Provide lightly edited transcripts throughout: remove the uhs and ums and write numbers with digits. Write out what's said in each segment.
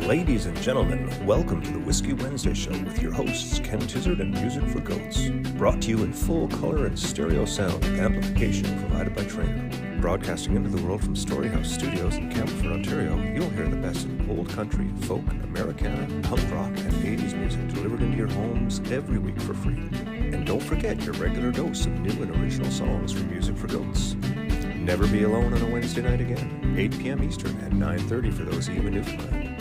Ladies and gentlemen, welcome to the Whiskey Wednesday Show with your hosts Ken Tizzard and Music for Goats. Brought to you in full color and stereo sound with amplification provided by Trainer. Broadcasting into the world from Storyhouse Studios in Campbellford, Ontario, you'll hear the best in old country, folk, Americana, punk rock, and 80s music delivered into your homes every week for free. And don't forget your regular dose of new and original songs from Music for Goats. Never be alone on a Wednesday night again, 8 p.m. Eastern and 9:30 for those of you in Newfoundland.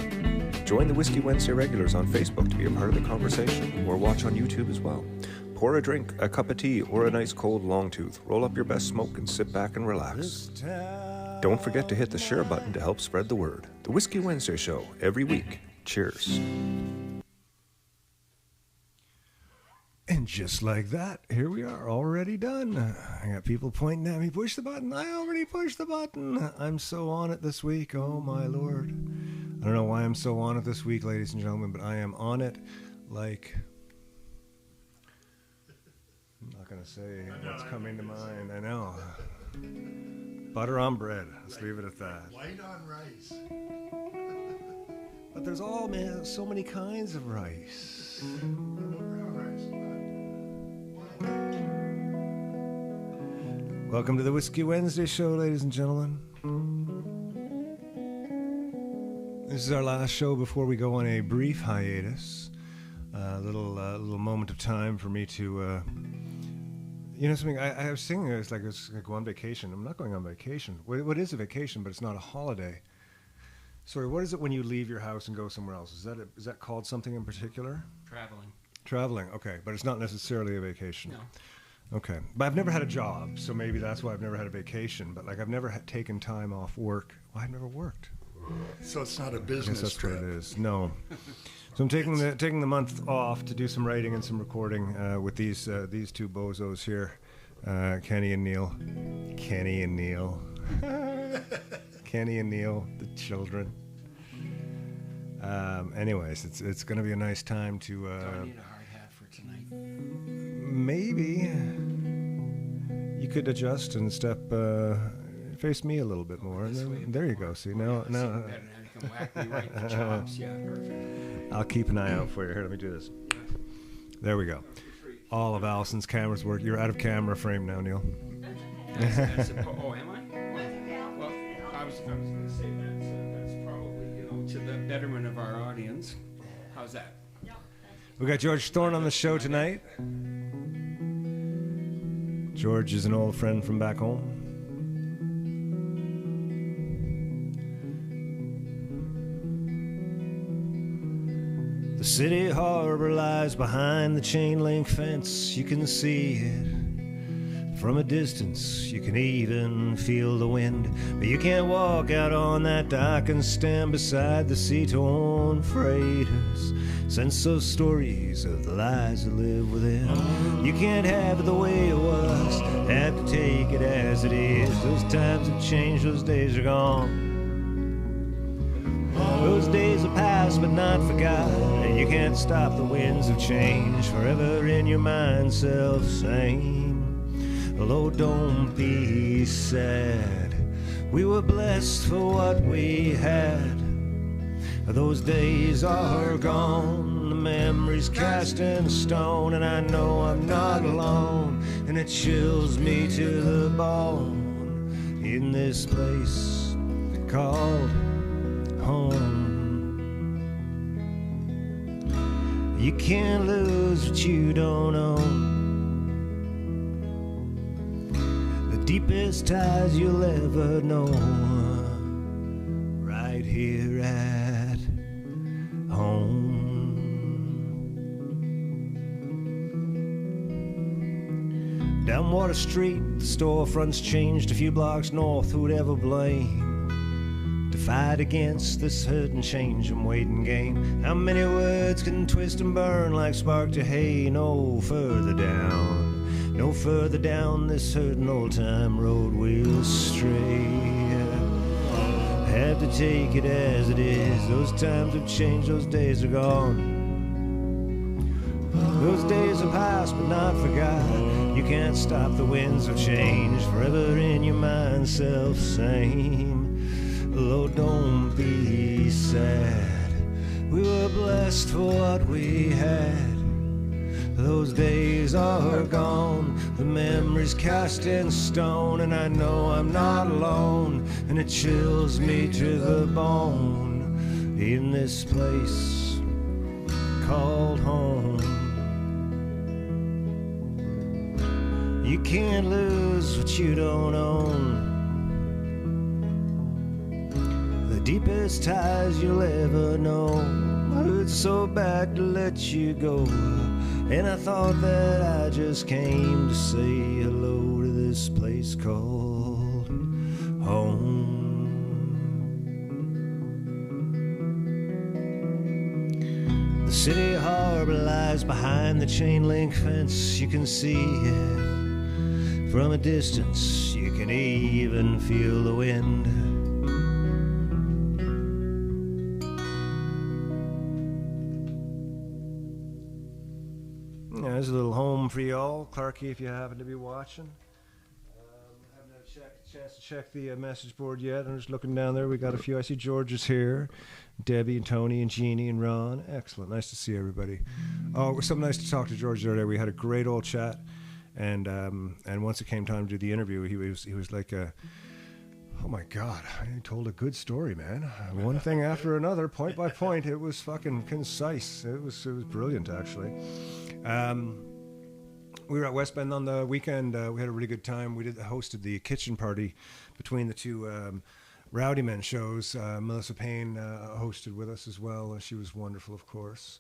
Join the Whiskey Wednesday regulars on Facebook to be a part of the conversation, or watch on YouTube as well. Pour a drink, a cup of tea, or a nice cold long tooth. Roll up your best smoke and sit back and relax. Don't forget to hit the share button to help spread the word. The Whiskey Wednesday Show, every week. Cheers. And just like that, here we are, already done. I got people pointing at me, push the button. I already pushed the button. I'm so on it this week, oh my lord. I don't know why I'm so on it this week, ladies and gentlemen, but I am on it like... I'm not going to say what's coming to mind. I know. Butter on bread. Let's leave it at that. White on rice. But there's so many kinds of rice. Welcome to the Whiskey Wednesday Show, ladies and gentlemen. This is our last show before we go on a brief hiatus. A little moment of time for me to... you know something, I was thinking it's like go on vacation. I'm not going on vacation. What is a vacation, but it's not a holiday? Sorry, what is it when you leave your house and go somewhere else? Is that called something in particular? Traveling, okay. But it's not necessarily a vacation. No. Okay. But I've never had a job, so maybe that's why I've never had a vacation. But like I've never taken time off work. Well, I've never worked. So it's not a business that's trip. What it is. No. So I'm taking the month off to do some writing and some recording with these two bozos here, Kenny and Neil, the children. Anyways, it's going to be a nice time to. Do I need a hard hat for tonight? Maybe you could adjust and face me a little bit more. And then, there you go. See now. You can whack me right in the chops. Yeah, perfect. I'll keep an eye out for you. Here, let me do this. There we go. All of Allison's cameras work. You're out of camera frame now, Neil. Oh, am I? Well, I was going to say that's probably to the betterment of our audience. How's that? We got George Thorne on the show tonight. George is an old friend from back home. The city harbor lies behind the chain link fence. You can see it from a distance. You can even feel the wind, but you can't walk out on that dock and stand beside the sea-torn freighters. Sense those stories of the lies that live within. You can't have it the way it was, have to take it as it is. Those times have changed, those days are gone. Those days are past but not forgotten, and you can't stop the winds of change. Forever in your mind, self-same. Oh, don't be sad. We were blessed for what we had. Those days are gone, the memories cast in stone, and I know I'm not alone, and it chills me to the bone in this place called home. You can't lose what you don't own. The deepest ties you'll ever know, right here at home. Down Water Street, the storefronts changed a few blocks north. Who'd ever blame? To fight against this hurt and change and waiting game. How many words can twist and burn like spark to hay? No further down this hurting old time road we'll stray. Have to take it as it is. Those times have changed, those days are gone. Those days are past but not forgot. You can't stop the winds of change. Forever in your mind, self-same. Oh, don't be sad. blessed for what we had. Those days are gone, the memories cast in stone, and I know I'm not alone, and it chills me to the bone in this place called home. You can't lose what you don't own. The deepest ties you'll ever know. It's so bad to let you go. And I thought that I just came to say hello to this place called home. The city harbor lies behind the chain link fence. You can see it from a distance. You can even feel the wind. There's a little home for y'all, Clarky, if you happen to be watching. Haven't had a chance to check the message board yet. I'm just looking down there. We got a few. I see George is here, Debbie and Tony and Jeannie and Ron. Excellent. Nice to see everybody. Oh, it was so nice to talk to George the other day. We had a great old chat, and once it came time to do the interview, he was like oh my God, he told a good story, man. One thing after another, point by point. It was fucking concise. It was brilliant, actually. We were at West Bend on the weekend. We had a really good time. We hosted the kitchen party between the two Rowdy Men shows. Melissa Payne hosted with us as well. She was wonderful, of course.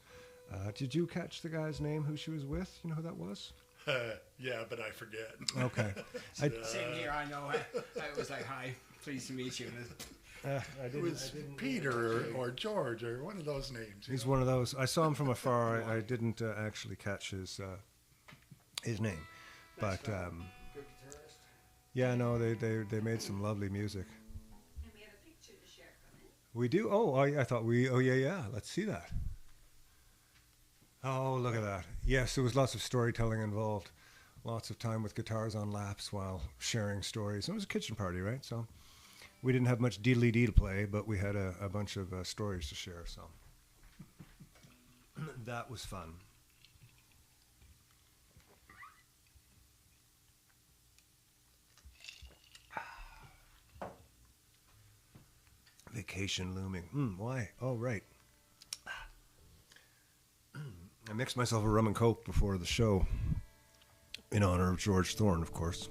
Did you catch the guy's name who she was with? You know who that was? Yeah, but I forget. Okay. Same here, I know. I was like, hi, pleased to meet you. It was Peter or George or one of those names. He's one of those. I saw him from afar. I didn't actually catch his name, but Good guitarist. yeah, no, they made some lovely music. And we have a picture to share from it. We do. Oh, I thought we. Oh yeah. Let's see that. Oh, look at that. Yes, there was lots of storytelling involved. Lots of time with guitars on laps while sharing stories. It was a kitchen party, right? So we didn't have much deedly-dee to play, but we had a bunch of stories to share, so that was fun. Vacation looming. Why? Oh, right. I mixed myself a rum and coke before the show in honor of George Thorne, of course.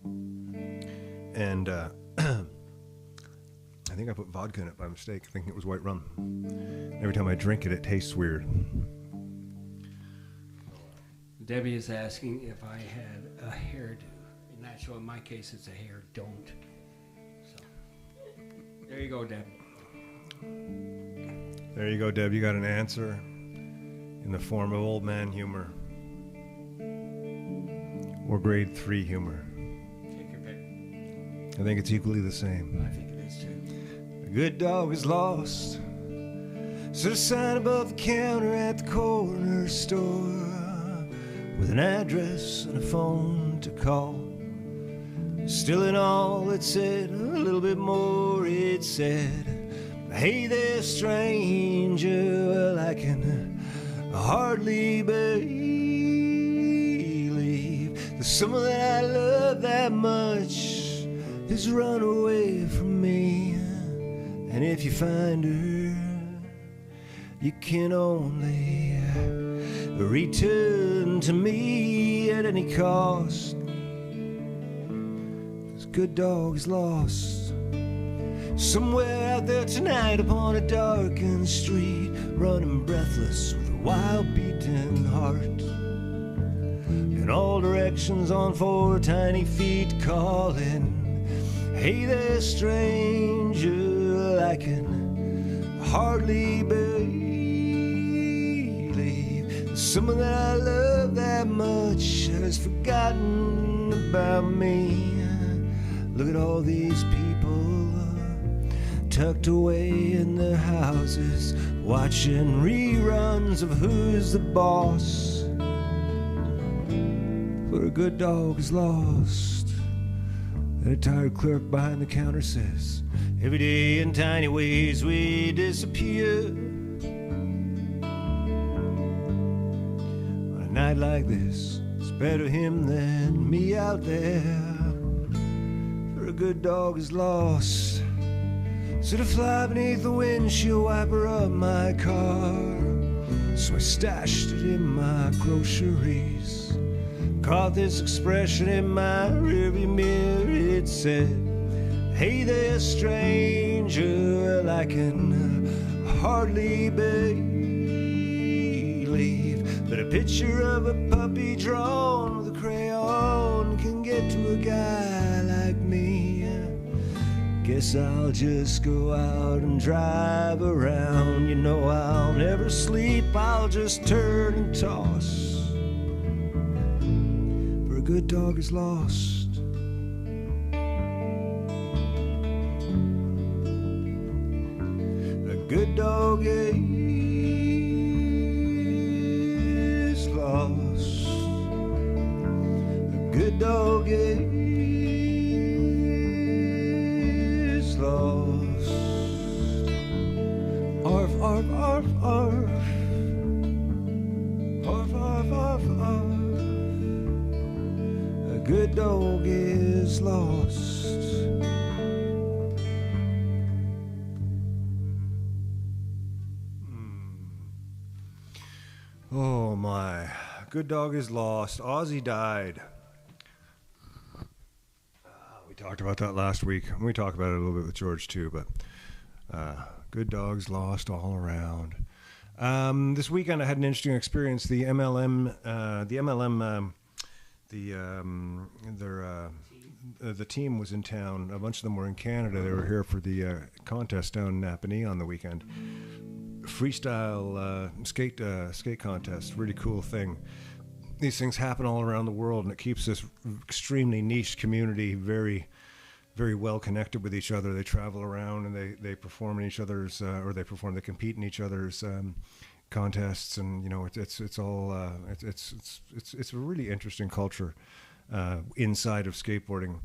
And I think I put vodka in it by mistake, thinking it was white rum. Every time I drink it, it tastes weird. Debbie is asking if I had a hairdo. Natural, in my case, it's a hair don't. So, there you go, Deb. There you go, Deb. You got an answer in the form of old man humor or grade 3 humor. Take your pick. I think it's equally the same. I think it is too. A good dog is lost. So a sign above the counter at the corner store with an address and a phone to call. Still in all it said, a little bit more it said, hey there stranger, well I can hardly believe that someone that I love that much has run away from me. And if you find her, you can only return to me at any cost. This good dog is lost somewhere out there tonight upon a darkened street, running breathless with a wild beating heart. In all directions on 4 tiny feet calling, hey there stranger, I can hardly believe that someone that I love that much has forgotten about me. Look at all these people tucked away in their houses, watching reruns of Who's the Boss. For a good dog is lost, and a tired clerk behind the counter says, every day in tiny ways we disappear. night like this, it's better him than me out there. For a good dog is lost. So to fly beneath the windshield wiper of my car. So I stashed it in my groceries. Caught this expression in my rearview mirror. It said, "Hey there, stranger, I can hardly believe that a picture of a puppy drawn with a crayon can get to a guy like me. Guess I'll just go out and drive around. You know I'll never sleep, I'll just turn and toss. For a good dog is lost. A good dog is lost. A good dog is lost. Arf, arf, arf, arf. Arf, arf, arf, arf. A good dog is lost. Oh my. Good dog is lost. Ozzy died. We talked about that last week. We talked about it a little bit with George too, but good dogs lost all around. This weekend I had an interesting experience. The team was in town. A bunch of them were in Canada. They were here for the contest down in Napanee on the weekend. Freestyle skate contest. Really cool thing. These things happen all around the world, and it keeps this extremely niche community very, very well connected with each other. They travel around and they perform in each other's, they compete in each other's contests, and you know it's a really interesting culture inside of skateboarding.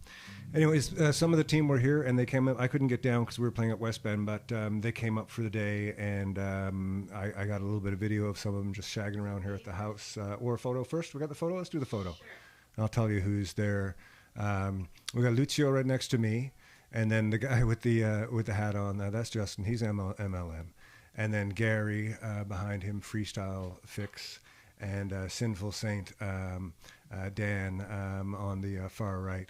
Anyways, some of the team were here, and they came up. I couldn't get down because we were playing at West Bend, but they came up for the day, and I got a little bit of video of some of them just shagging around here at the house. Or a photo first. We got the photo. Let's do the photo. Sure. And I'll tell you who's there. We got Lucio right next to me, and then the guy with the hat on. That's Justin. He's MLM, and then Gary behind him, Freestyle Fix, and Sinful Saint Dan on the far right.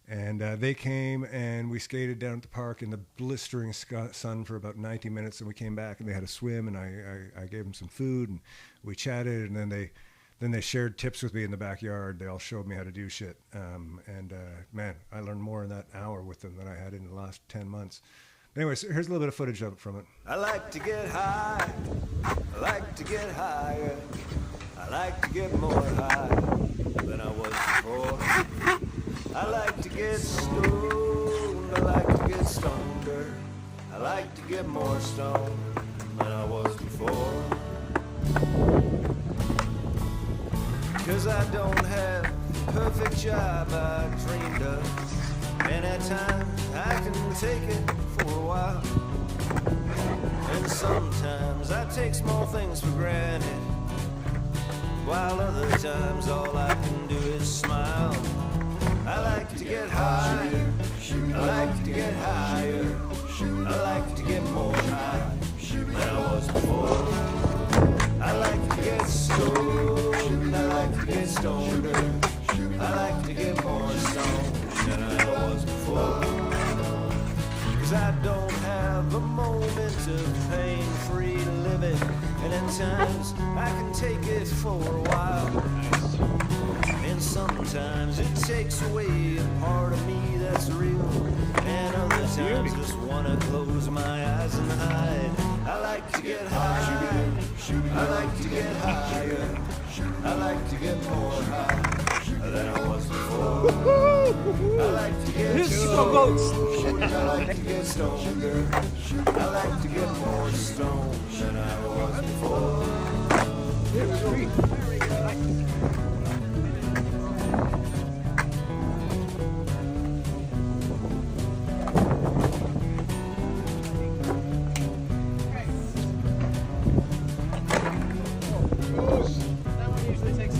And they came, and we skated down at the park in the blistering sun for about 90 minutes, and we came back, and they had a swim, and I gave them some food, and we chatted, and then they shared tips with me in the backyard. They all showed me how to do shit. Man, I learned more in that hour with them than I had in the last 10 months. Anyways, here's a little bit of footage of it from it. I like to get high. I like to get higher. I like to get more high than I was before. I like to get stoned. I like to get stronger. I like to get more stoned than I was before. 'Cause I don't have the perfect job I dreamed of, and at times I can take it for a while. And sometimes I take small things for granted, while other times all I can do is smile. I like to get higher, I like to get higher, I like to get more high than I was before. I like to get stoned, I like to get stronger, I like to get more stoned than I was before. 'Cause I don't have a moment of pain-free living, and at times I can take it for a while. And sometimes it takes away a part of me that's real, and other times just wanna close my eyes and hide. I like to get higher, I like to get higher, I like to get more high than I was before. I like to get stoned, I like to get stronger, I like to get more stoned than I was before. That one usually takes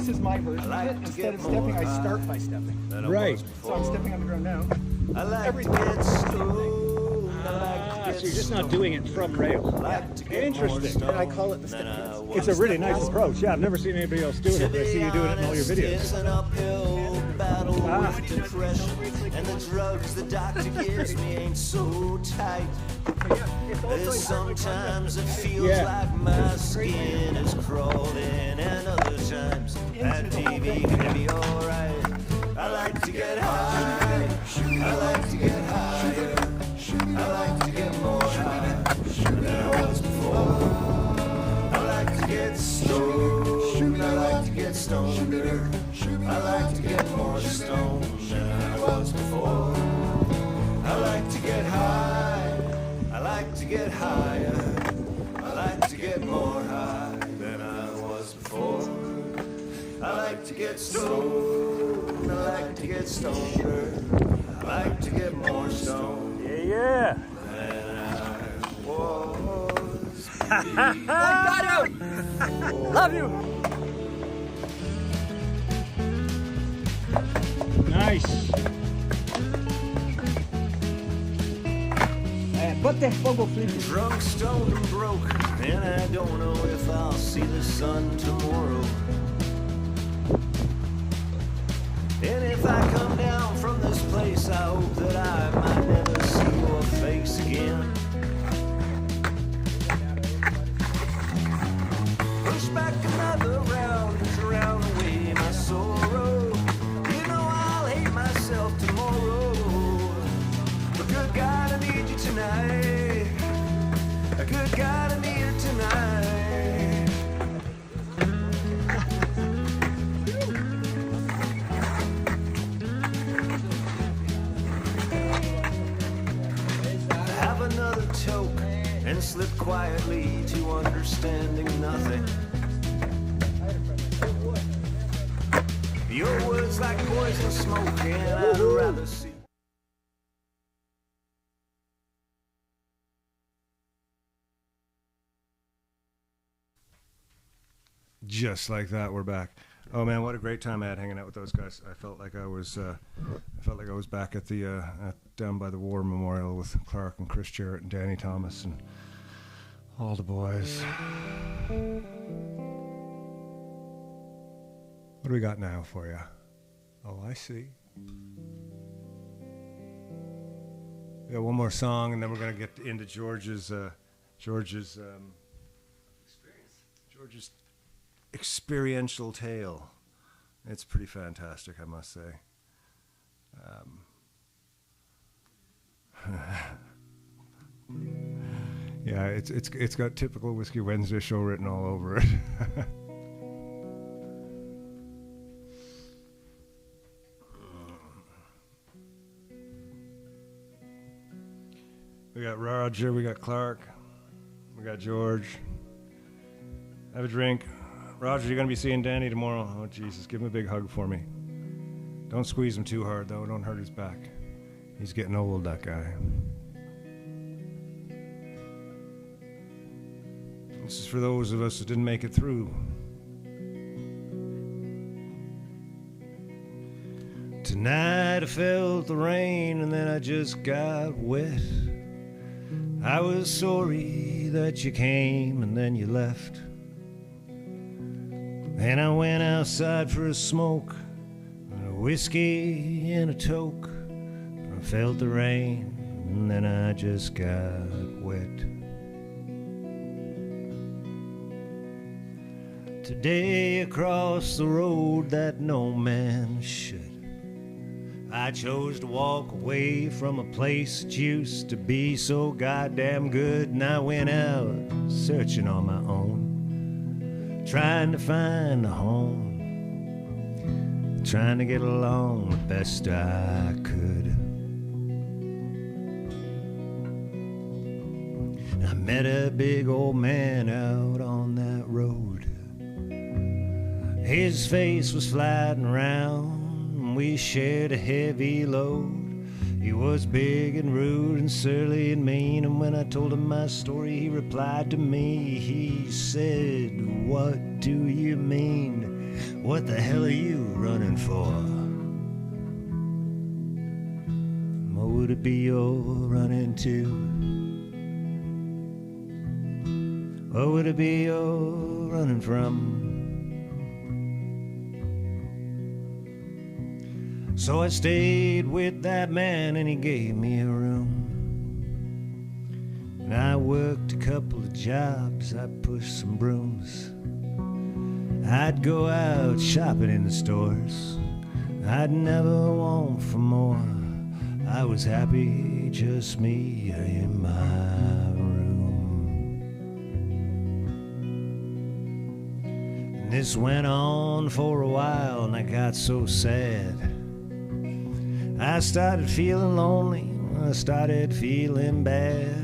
this is my version of it. Instead of stepping, I start by stepping. Right. So I'm stepping on the ground now. I like Everything. to get stoned. I like to get So you're just not doing it from rail. like to get Interesting. more And I call it the stoned step than I dance. was It's a really nice before. approach. Yeah, I've never seen anybody else doing it, but I see you doing it in all your videos. It's an uphill battle with depression, and the drugs the doctor gives me ain't so tight. Sometimes it feels Yeah. like my skin is crawling, and other times that TV can be alright. I like to get high, I like to get higher, I like to get more high than I was before. I like to get stoned, I like to get stoneder, I like to get more stoned than I was before. I like to get high, I like to get higher, I like to get more high than I was before. I like to get stoned, I like to get stoneder, I like to get more stoned Yeah. than I was Love you. Nice. What the hell will flip you? drunk, stoned, and broke, and I don't know if I'll see the sun tomorrow. And if I come down from this place, I hope that I might never see your face again. Push back another round to drown away my sorrow. You know I'll hate myself tomorrow. But good God, I need you tonight. Good God, I need you tonight. Have another toke and slip quietly to understanding nothing. Your words like poison smoke, and I'd rather see. Just like that, we're back. Oh man, what a great time I had hanging out with those guys. I felt like I was back at the down by the War Memorial with Clark and Chris Jarrett and Danny Thomas and all the boys. What do we got now for you? Oh, I see. We got one more song, and then we're gonna get into George's experiential tale. It's pretty fantastic, I must say. Yeah, it's got typical Whiskey Wednesday show written all over it. We got Roger, we got Clark, we got George. Have a drink. Roger, you're going to be seeing Danny tomorrow. Oh, Jesus, give him a big hug for me. Don't squeeze him too hard, though. Don't hurt his back. He's getting old, that guy. This is for those of us that didn't make it through. Tonight I felt the rain and then I just got wet. I was sorry that you came and then you left. And I went outside for a smoke, and a whiskey and a toke. I felt the rain, and then I just got wet. Today across the road that no man should, I chose to walk away from a place that used to be so goddamn good. And I went out searching on my own, trying to find a home, trying to get along the best I could. I met a big old man out on that road. His face was flat and round, and we shared a heavy load. He was big and rude and surly and mean, and when I told him my story, he replied to me. He said, "What do you mean? What the hell are you running for? What would it be you're running to? What would it be you're running from? So I stayed with that man and he gave me a room. And I worked a couple of jobs, I pushed some brooms. I'd go out shopping in the stores. I'd never want for more. I was happy, just me in my room. And this went on for a while and I got so sad. I started feeling lonely, I started feeling bad.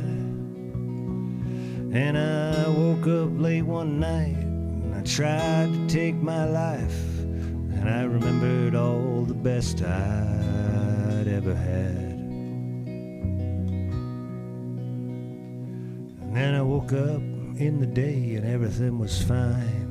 And I woke up late one night and I tried to take my life. And I remembered all the best I'd ever had. And then I woke up in the day and everything was fine.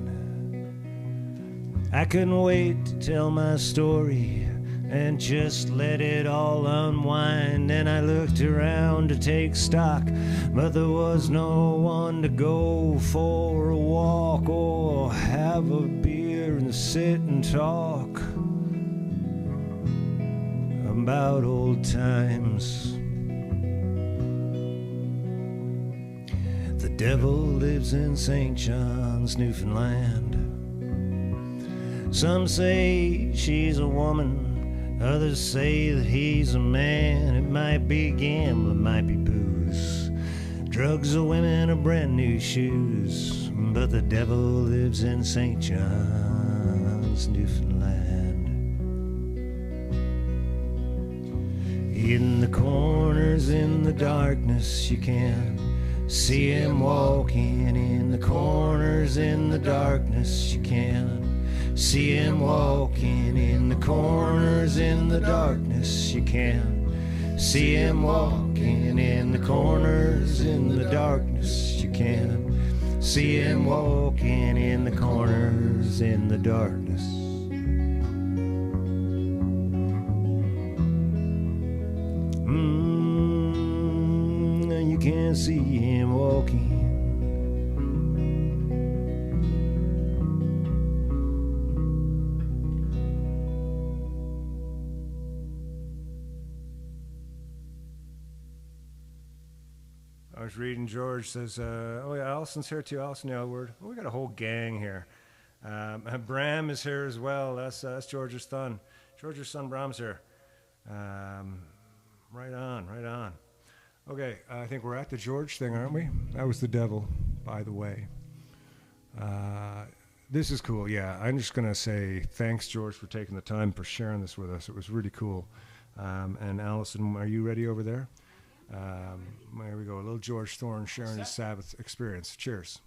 I couldn't wait to tell my story and just let it all unwind. And I looked around to take stock, but there was no one to go for a walk or have a beer and sit and talk about old times. The devil lives in St. John's, Newfoundland. Some say she's a woman, others say that he's a man. It might be gambling, might be booze, drugs or women or brand new shoes. But the devil lives in St. John's, Newfoundland. In the corners, in the darkness, you can see him walking. In the corners, in the darkness, you can see him walking. In the corners, in the darkness, you can see him walking. In the corners, in the darkness, you can see him walking. In the corners, in the darkness. You can see him walking. I was reading, George says, oh yeah, Allison's here too, Allison Elward. Oh, we got a whole gang here. Bram is here as well. That's George's son. George's son Bram's here. Right on, right on. Okay, I think we're at the George thing, aren't we? That was the devil, by the way. This is cool, yeah. I'm just going to say thanks, George, for taking the time, for sharing this with us. It was really cool. And Allison, are you ready over there? There we go. A little George Thorne sharing his Sabbath experience. Cheers.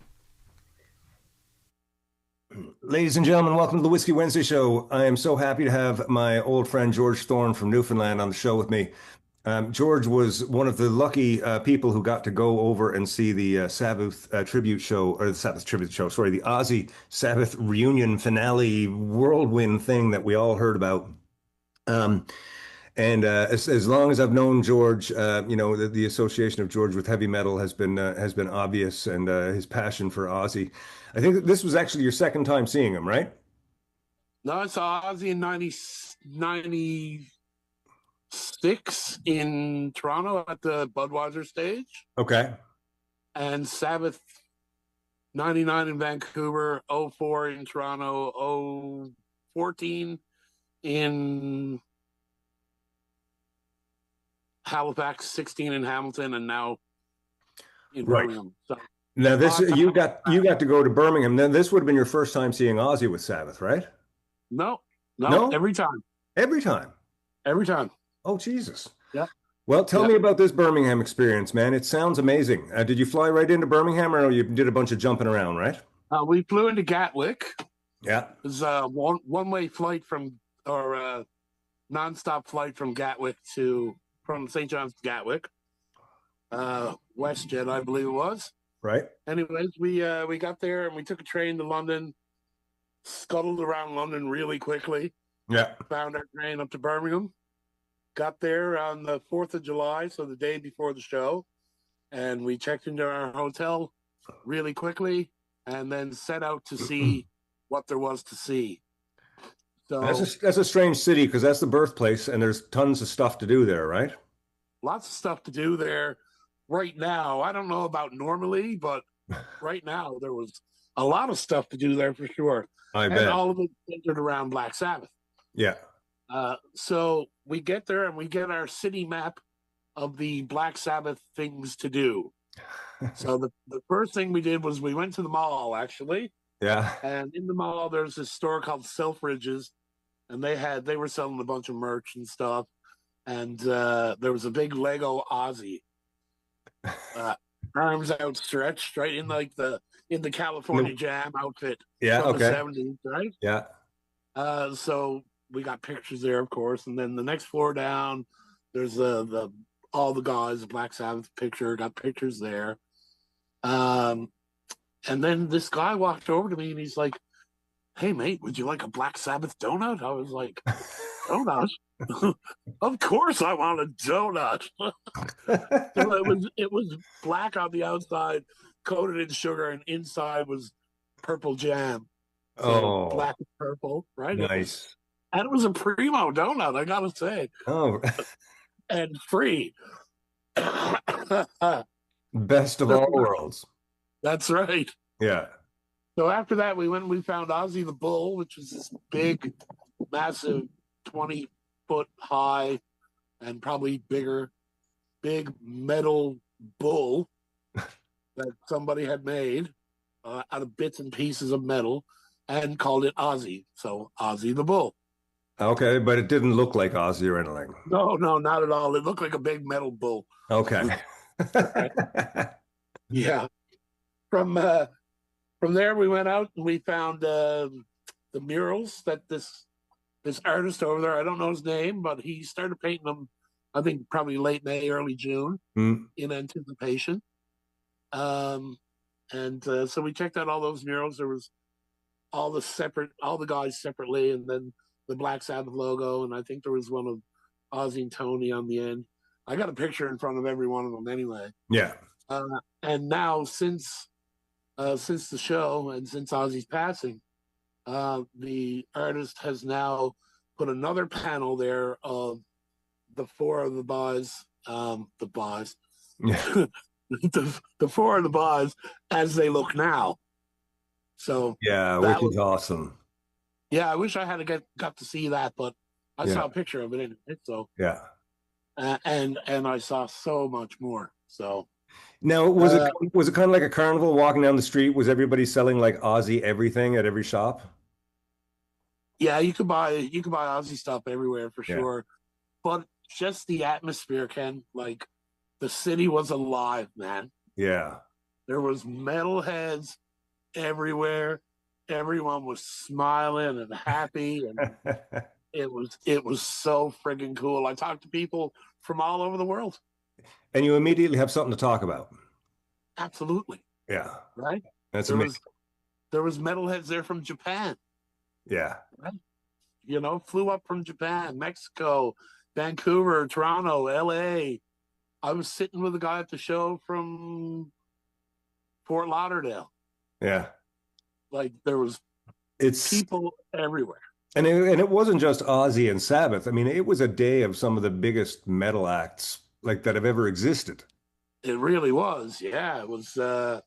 Ladies and gentlemen, welcome to the Whiskey Wednesday show. I am so happy to have my old friend George Thorne from Newfoundland on the show with me. George was one of the lucky people who got to go over and see the Sabbath tribute show, or the Sabbath tribute show, sorry, the Aussie Sabbath reunion finale whirlwind thing that we all heard about. And as long as I've known George, you know, the association of George with heavy metal has been obvious, and his passion for Ozzy. I think that this was actually your second time seeing him, right? No, I saw Ozzy in 96 in Toronto at the Budweiser stage. Okay. And Sabbath 99 in Vancouver, 04 in Toronto, 014 in Halifax, 16 in Hamilton, and now in Birmingham. So, now this you got to go to Birmingham. Then this would have been your first time seeing Ozzy with Sabbath, right? No, No? every time. Every time. Every time. Oh, Jesus. Yeah. Well, tell me about this Birmingham experience, man. It sounds amazing. Did you fly right into Birmingham, or you did a bunch of jumping around, right? We flew into Gatwick. Yeah. It was a one-way flight or nonstop flight from St. John's to Gatwick. WestJet, I believe it was. Right. Anyways, we got there and we took a train to London. scuttled around London really quickly. Yeah. Found our train up to Birmingham. Got there on the 4th of July, so the day before the show. And we checked into our hotel really quickly and then set out to see what there was to see. So That's a strange city because that's the birthplace and there's tons of stuff to do there, right? lots of stuff to do there right now. I don't know about normally, but right now there was a lot of stuff to do there for sure. I And bet. all of it centered around Black Sabbath. Yeah. So we get there and we get our city map of the Black Sabbath things to do. So the first thing we did was we went to the mall, actually. Yeah. And in the mall, there's this store called Selfridges, and they were selling a bunch of merch and stuff. And there was a big Lego Ozzy, arms outstretched, right in in the California Jam outfit Yeah. from the Okay. 70s, right? Yeah. So we got pictures there, of course, and then the next floor down, there's all the guys, the Black Sabbath picture, got pictures there. And then this guy walked over to me and he's like, "Hey mate, would you like a Black Sabbath donut?" I was like, "Donut? Of course I want a donut." So it was black on the outside, coated in sugar, and inside was purple jam. So black and purple, right? Nice. And it was a primo donut, I gotta say. Oh, And free. best of all worlds. That's right. Yeah. So after that, we went and we found Ozzy the Bull, which was this big, massive, 20-foot high and probably bigger, big metal bull that somebody had made out of bits and pieces of metal and called it Ozzy. So Ozzy the Bull. Okay, but it didn't look like Ozzy or anything. No, not at all. It looked like a big metal bull. Okay. Yeah. From there, we went out and we found the murals that this artist over there, I don't know his name, but he started painting them, I think probably late May, early June, in anticipation. So we checked out all those murals. There was all the guys separately, and then the Black Sabbath logo, and I think there was one of Ozzy and Tony on the end. I got a picture in front of every one of them anyway. Yeah. And now since the show and since Ozzy's passing, the artist has now put another panel there of the four of the boys, the four of the boys as they look now. So yeah, which is awesome. Yeah, I wish I had got to see that, but I saw a picture of it in it. So yeah, and I saw so much more. So now was it kind of like a carnival walking down the street? Was everybody selling like Ozzy everything at every shop? Yeah, you could buy Ozzy stuff everywhere for sure, but just the atmosphere, Ken, like the city was alive, man. Yeah, there was metalheads everywhere. Everyone was smiling and happy, and it was so friggin' cool. I talked to people from all over the world, and you immediately have something to talk about. Absolutely. Yeah. Right. That's amazing. There was metalheads there from Japan. Yeah. Right? You know, flew up from Japan, Mexico, Vancouver, Toronto, LA. I was sitting with a guy at the show from Fort Lauderdale. Yeah. Like there was people everywhere. And it wasn't just Ozzy and Sabbath. I mean, it was a day of some of the biggest metal acts like that have ever existed. It really was. Yeah, it was. So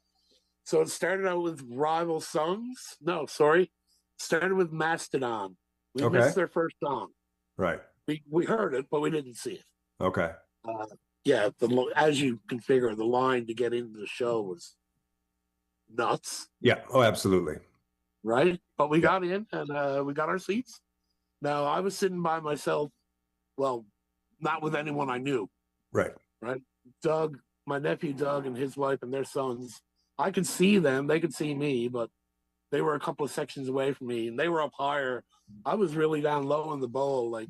it started out with Rival Sons. No, sorry. Started with Mastodon. We missed their first song. Right. We heard it, but we didn't see it. Okay. Yeah, as you can figure, the line to get into the show was nuts. Yeah. Oh, absolutely. Right. But we got in and we got our seats. Now I was sitting by myself. Well, not with anyone I knew. Right. Right. Doug, my nephew Doug, and his wife and their sons. I could see them. They could see me, but they were a couple of sections away from me, and they were up higher. I was really down low in the bowl, like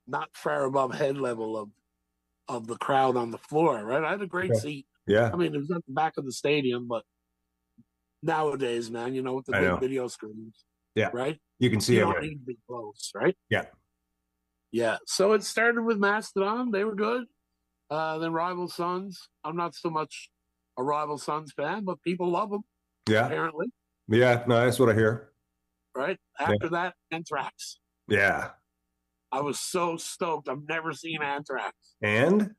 not far above head level of the crowd on the floor. Right. I had a great seat. Yeah. I mean, it was at the back of the stadium, but nowadays, man, you know, with the big video screens. Yeah. Right? You can see You it. don't need to be close, right? Yeah. Yeah. So it started with Mastodon. They were good. Then Rival Sons. I'm not so much a Rival Sons fan, but people love them, Yeah. apparently. Yeah. No, that's what I hear. Right? After that, Anthrax. Yeah. I was so stoked. I've never seen Anthrax. And?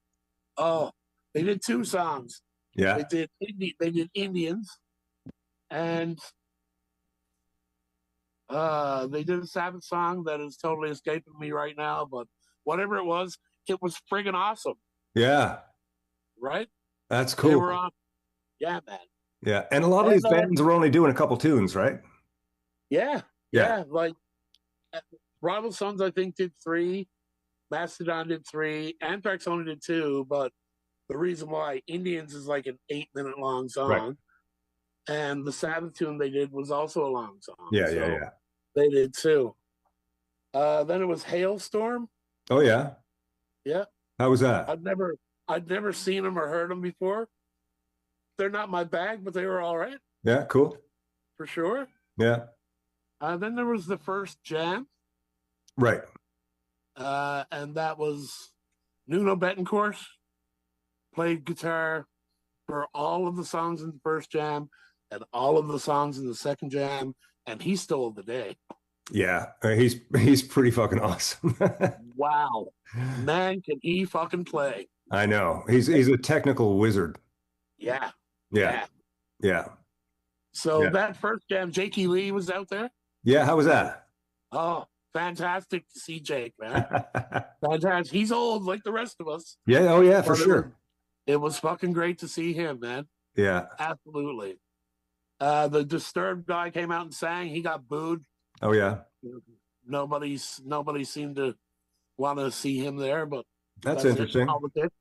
Oh, they did 2 songs. Yeah. They did Indians, and they did a Sabbath song that is totally escaping me right now. But whatever it was friggin' awesome. Yeah. Right? That's cool. They were on. Yeah, man. Yeah. And a lot of these bands were only doing a couple tunes, right? Yeah. Yeah. Yeah. Like Rival Sons, I think, did 3. Mastodon did 3. Anthrax only did 2, but the reason why Indians is like an 8-minute long song. Right. And the Sabbath tune they did was also a long song. Yeah, so yeah. They did 2. Then it was Hailstorm. Oh, yeah. Yeah. How was that? I'd never seen them or heard them before. They're not my bag, but they were all right. Yeah, cool. For sure. Yeah. Then there was the first jam. Right. And that was Nuno Betancourt played guitar for all of the songs in the first jam and all of the songs in the second jam, and he stole the day. Yeah, he's pretty fucking awesome. Wow, man, can he fucking play? I know. He's a technical wizard. Yeah. So that first jam, Jakey Lee was out there. Yeah, how was that? Oh, fantastic to see Jake, man. Fantastic. He's old like the rest of us. Yeah, oh yeah, for sure. It was fucking great to see him, man. Yeah. Absolutely. The Disturbed guy came out and sang. He got booed. Oh yeah. Nobody seemed to want to see him there, but that's interesting. Politics.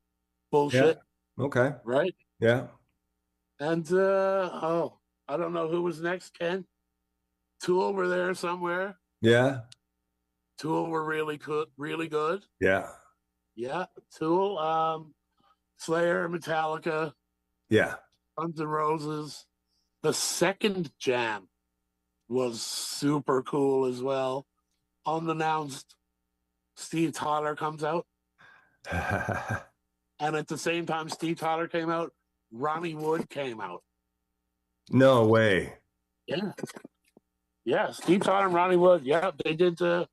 Bullshit. Yeah. Okay. Right? Yeah. And I don't know who was next, Ken. Tool were there somewhere. Yeah. Tool were really good. Yeah. Yeah. Tool, Slayer, Metallica. Yeah. Guns N' Roses. The second jam was super cool as well. Unannounced, Steve Tyler comes out. And at the same time Steve Tyler came out, Ronnie Wood came out. No way. Yeah. Yeah, Steve Tyler and Ronnie Wood. Yeah, they did they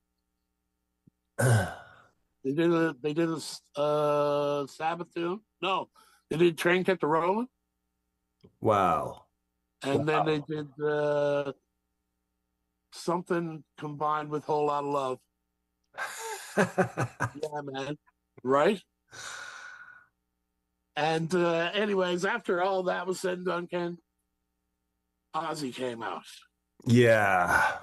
did a Sabbath tune. No, they did Train Kept a Rolling. Wow. And then they did something combined with Whole Lot of Love. Yeah, man. Right? And anyways, after all that was said and done, Ken, Ozzy came out. Yeah.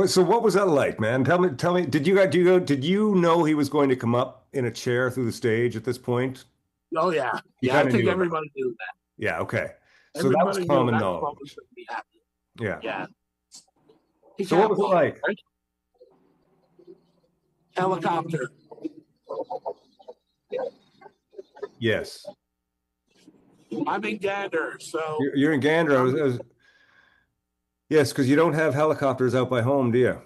So what was that like, man? Tell me, did you know he was going to come up in a chair through the stage at this point? Oh yeah. Yeah, I think everybody knew that. Yeah, okay. So that was common knowledge. Yeah. Yeah. So what was it like? Right? Helicopter. Yes. I'm in Gander, so You're in Gander. Yes, because you don't have helicopters out by home, do you?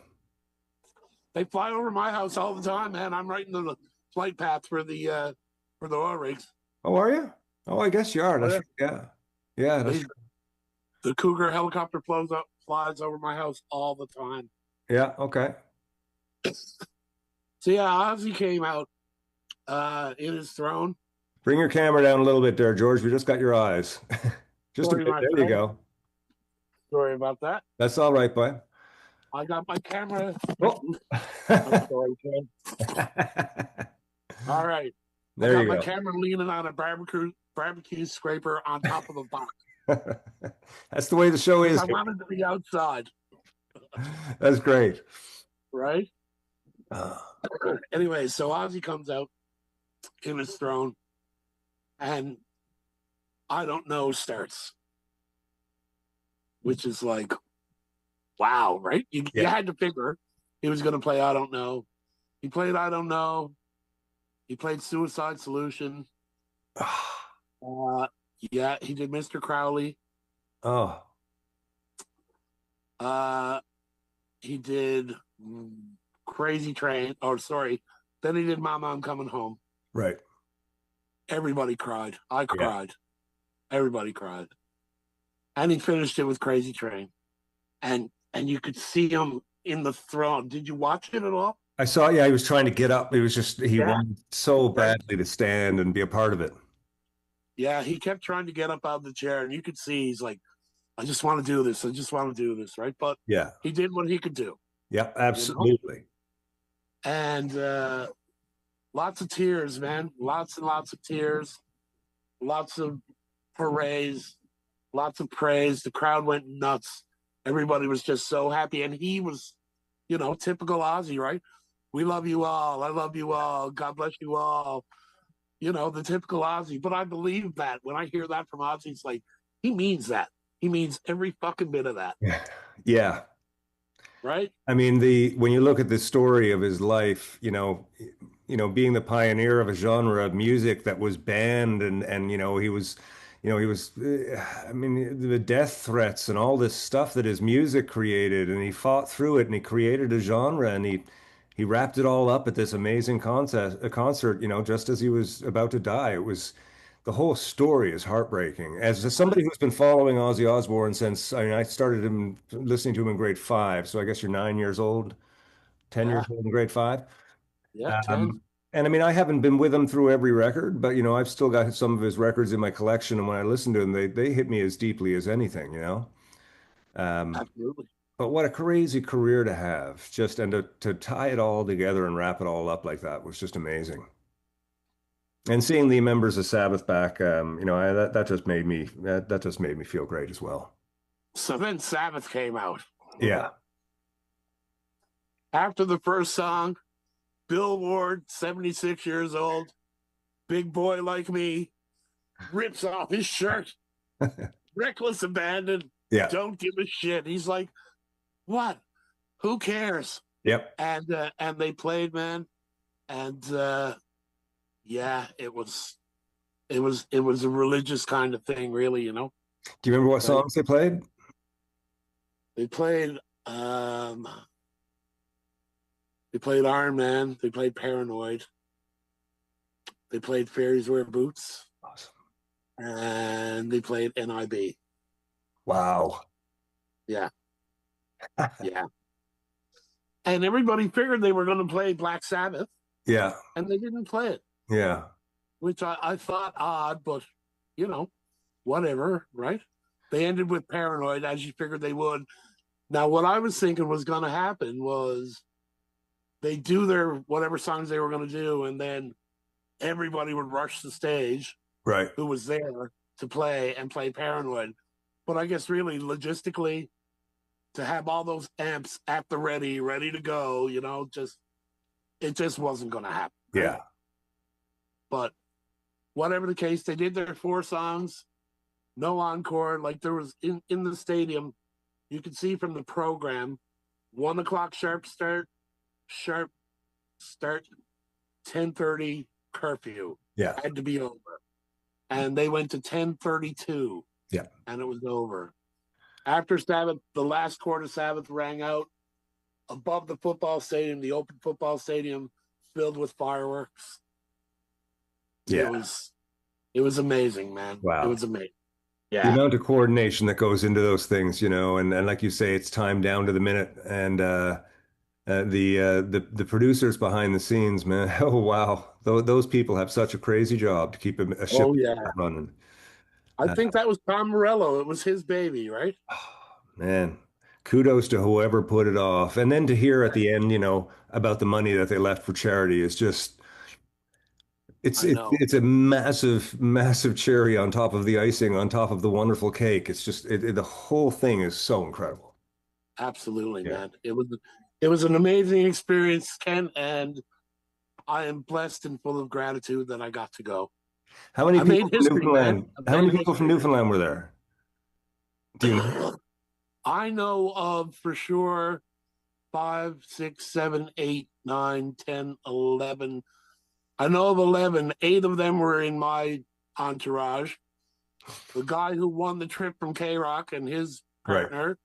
They fly over my house all the time, man. I'm right in the flight path for the oil rigs. Oh, are you? Oh, I guess you are. That's yeah. That's the Cougar helicopter flies over my house all the time. Yeah. Okay. So yeah, Ozzy came out in his throne. Bring your camera down a little bit there, George. We just got your eyes. Just Sorry, a bit. There you go. Sorry about that. That's all right, boy. I got my camera. Oh. I'm sorry, Ken. All right. There I you got go. my camera leaning on a barbecue scraper on top of a box. That's the way the show is. I wanted to be outside. That's great. Right? Anyway, so Ozzy comes out in his throne, and I Don't Know starts, which is like, wow, right? You had to figure he was going to play I Don't Know. He played I Don't Know. He played Suicide Solution. Yeah, he did Mr. Crowley. Oh. He did Crazy Train. Oh, sorry. Then he did Mama, I'm Coming Home. Right. Everybody cried. I Yeah. cried. Everybody cried. And he finished it with Crazy Train. And you could see him in the throne. Did you watch it at all? I saw, yeah, he was trying to get up. He was just, he Yeah. wanted so Right. badly to stand and be a part of it. Yeah, he kept trying to get up out of the chair, and you could see he's like, I just want to do this. I just want to do this, right? But Yeah. he did what he could do. Yeah, absolutely. And lots of tears, man. Lots and lots of tears. Lots of praise. Lots of praise. The crowd went nuts. Everybody was just so happy. And he was, typical Ozzy, right? We love you all. I love you all. God bless you all. The typical Ozzy. But I believe that when I hear that from Ozzy, it's like, he means that. He means every fucking bit of that. Yeah. Right? I mean, when you look at the story of his life, being the pioneer of a genre of music that was banned and he was, I mean, the death threats and all this stuff that his music created, and he fought through it and he created a genre and he wrapped it all up at this amazing concert, just as he was about to die. The whole story is heartbreaking. As somebody who's been following Ozzy Osbourne since, I started listening to him in grade 5. So I guess you're 9 years old, 10 years old in grade 5. Yeah, 10. And I mean, I haven't been with him through every record, but I've still got some of his records in my collection. And when I listen to them, they hit me as deeply as anything. Absolutely. But what a crazy career to have, and to tie it all together and wrap it all up like that was just amazing. And seeing the members of Sabbath back, that just made me feel great as well. So then Sabbath came out. Yeah. After the first song, Bill Ward, 76 years old, big boy like me, rips off his shirt, reckless abandon, don't give a shit. He's like, what? Who cares? Yep. And they played, man. And it was a religious kind of thing, really, Do you remember what songs they played? They played Iron Man. They played Paranoid. They played Fairies Wear Boots. Awesome. And they played NIB. Wow. Yeah. Yeah. And everybody figured they were going to play Black Sabbath. Yeah. And they didn't play it. Yeah. Which I thought odd, but, whatever, right? They ended with Paranoid, as you figured they would. Now, what I was thinking was going to happen was they do their whatever songs they were going to do, and then everybody would rush the stage, right? Who was there to play Paranoid. But I guess really logistically, to have all those amps at the ready to go, it just wasn't going to happen. Right? Yeah. But whatever the case, they did their 4 songs, no encore. Like there was in the stadium, you could see from the program, 1 o'clock sharp start, 10:30 curfew. Yeah. Had to be over. And they went to 10:32. Yeah. And it was over. After Sabbath, the last chord of Sabbath rang out above the football stadium, the open football stadium filled with fireworks. Yeah. It was amazing, man. Wow. It was amazing. Yeah. The amount of coordination that goes into those things, and like you say, it's timed down to the minute. And the producers behind the scenes, man, oh wow, those people have such a crazy job to keep a ship running. I think that was Tom Morello. It was his baby, right? Oh, man, kudos to whoever put it off. And then to hear at the end, about the money that they left for charity is just. It's a massive cherry on top of the icing, on top of the wonderful cake. It's just the whole thing is so incredible. Absolutely, man. It was an amazing experience, Ken, and I am blessed and full of gratitude that I got to go. How many people from Newfoundland? How many people from Newfoundland were there? Do you know? I know of for sure 5, 6, 7, 8, 9, 10, 11. I know of 11. 8 of them were in my entourage. The guy who won the trip from K-Rock and his partner,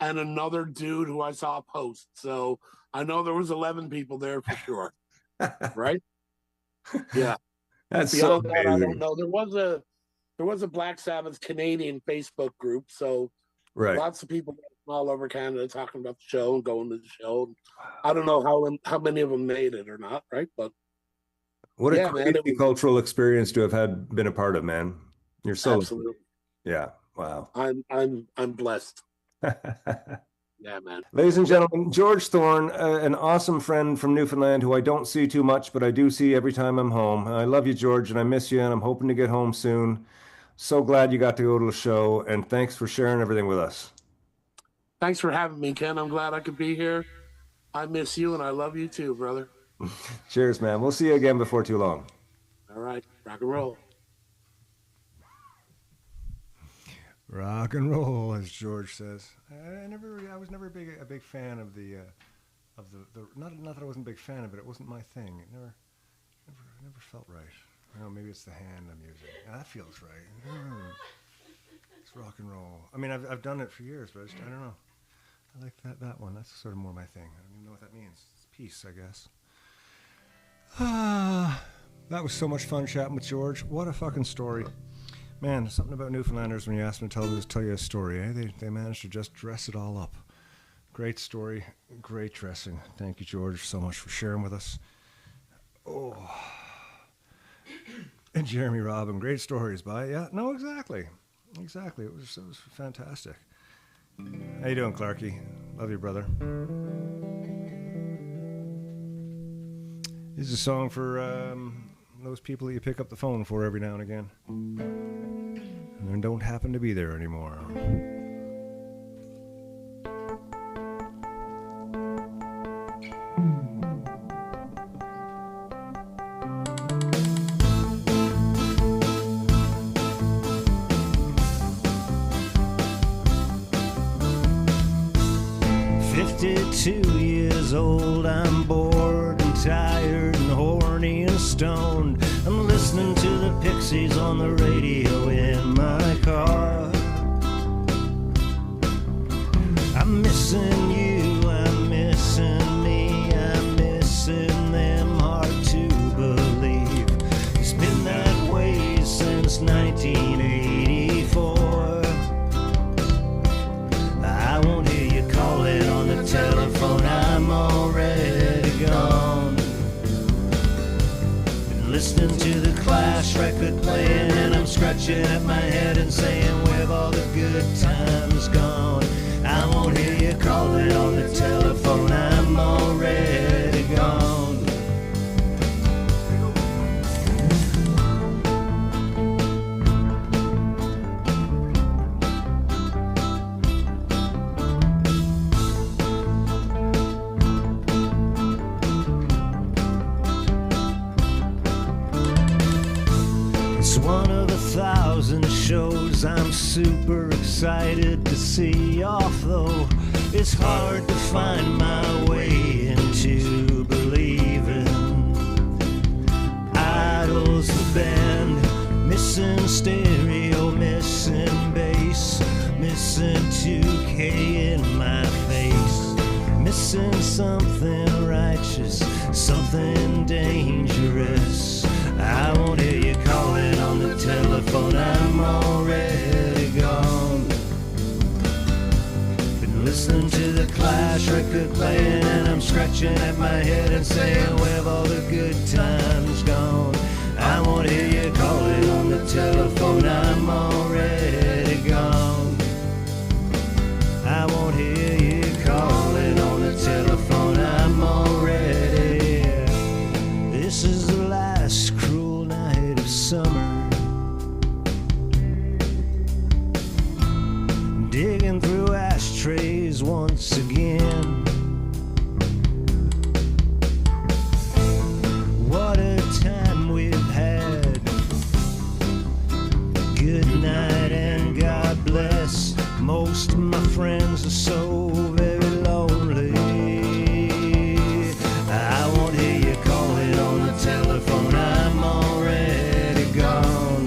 and another dude who I saw post. So I know there was 11 people there for sure. Right? Yeah. That's Beyond so that, I amazing. don't know. There was a Black Sabbath Canadian Facebook group, so Right. lots of people from all over Canada talking about the show and going to the show. I don't know how many of them made it or not, right? But What a yeah, man, crazy it was- cultural experience to have been a part of, man. You're so absolutely. yeah. Wow. I'm blessed. Yeah, man. Ladies and gentlemen, George Thorne, an awesome friend from Newfoundland who I don't see too much, but I do see every time I'm home. I love you, George, and I miss you, and I'm hoping to get home soon. So glad you got to go to the show, and thanks for sharing everything with us. Thanks for having me, Ken. I'm glad I could be here. I miss you, and I love you too, brother. Cheers, man. We'll see you again before too long. All right, rock and roll. Rock and roll, as George says. I was never a big fan of the not that I wasn't a big fan of it. It wasn't my thing. It never felt right. You know, maybe it's the hand I'm using. Yeah, that feels right. It's rock and roll. I mean, I've done it for years, but I don't know. I like that one. That's sort of more my thing. I don't even know what that means. It's peace, I guess. That was so much fun chatting with George. What a fucking story. Man, there's something about Newfoundlanders when you ask them to tell you a story, eh? They manage to just dress it all up. Great story, great dressing. Thank you, George, so much for sharing with us. Oh. And Jeremy Robin, great stories by, yeah, no, exactly. It was fantastic. How you doing, Clarky? Love you, brother. This is a song for those people that you pick up the phone for every now and again and don't happen to be there anymore. 52 years old, I'm bored and tired and horny and stoned. I'm listening to the Pixies on the radio in my car. I'm missing you, I'm missing me, I'm missing them, hard to believe. It's been that way since 1984. I won't hear you calling on the telephone, I'm already gone. Been listening to the Clash record playing, and I'm scratching at my head and saying, where've all the good times gone? I won't hear you calling on the telephone, I'm already gone. It's one of 1,000 shows I'm super excited to see off, though it's hard to find my way into believing. Idols the band, missing stereo, missing bass, missing 2K in my face, missing something righteous, something dangerous. I won't hear you calling on the telephone, I'm already gone. Been listening to the Clash record playing, and I'm scratching at my head and saying, where've all the good times gone? I won't hear you calling on the telephone, I'm already gone. I won't hear you calling on the telephone, I'm already. This is the last cruel night of summer. Digging through ashtrays once again. What a time we've had. Good night and God bless. Most of my friends are so very lonely. I won't hear you calling on the telephone, I'm already gone.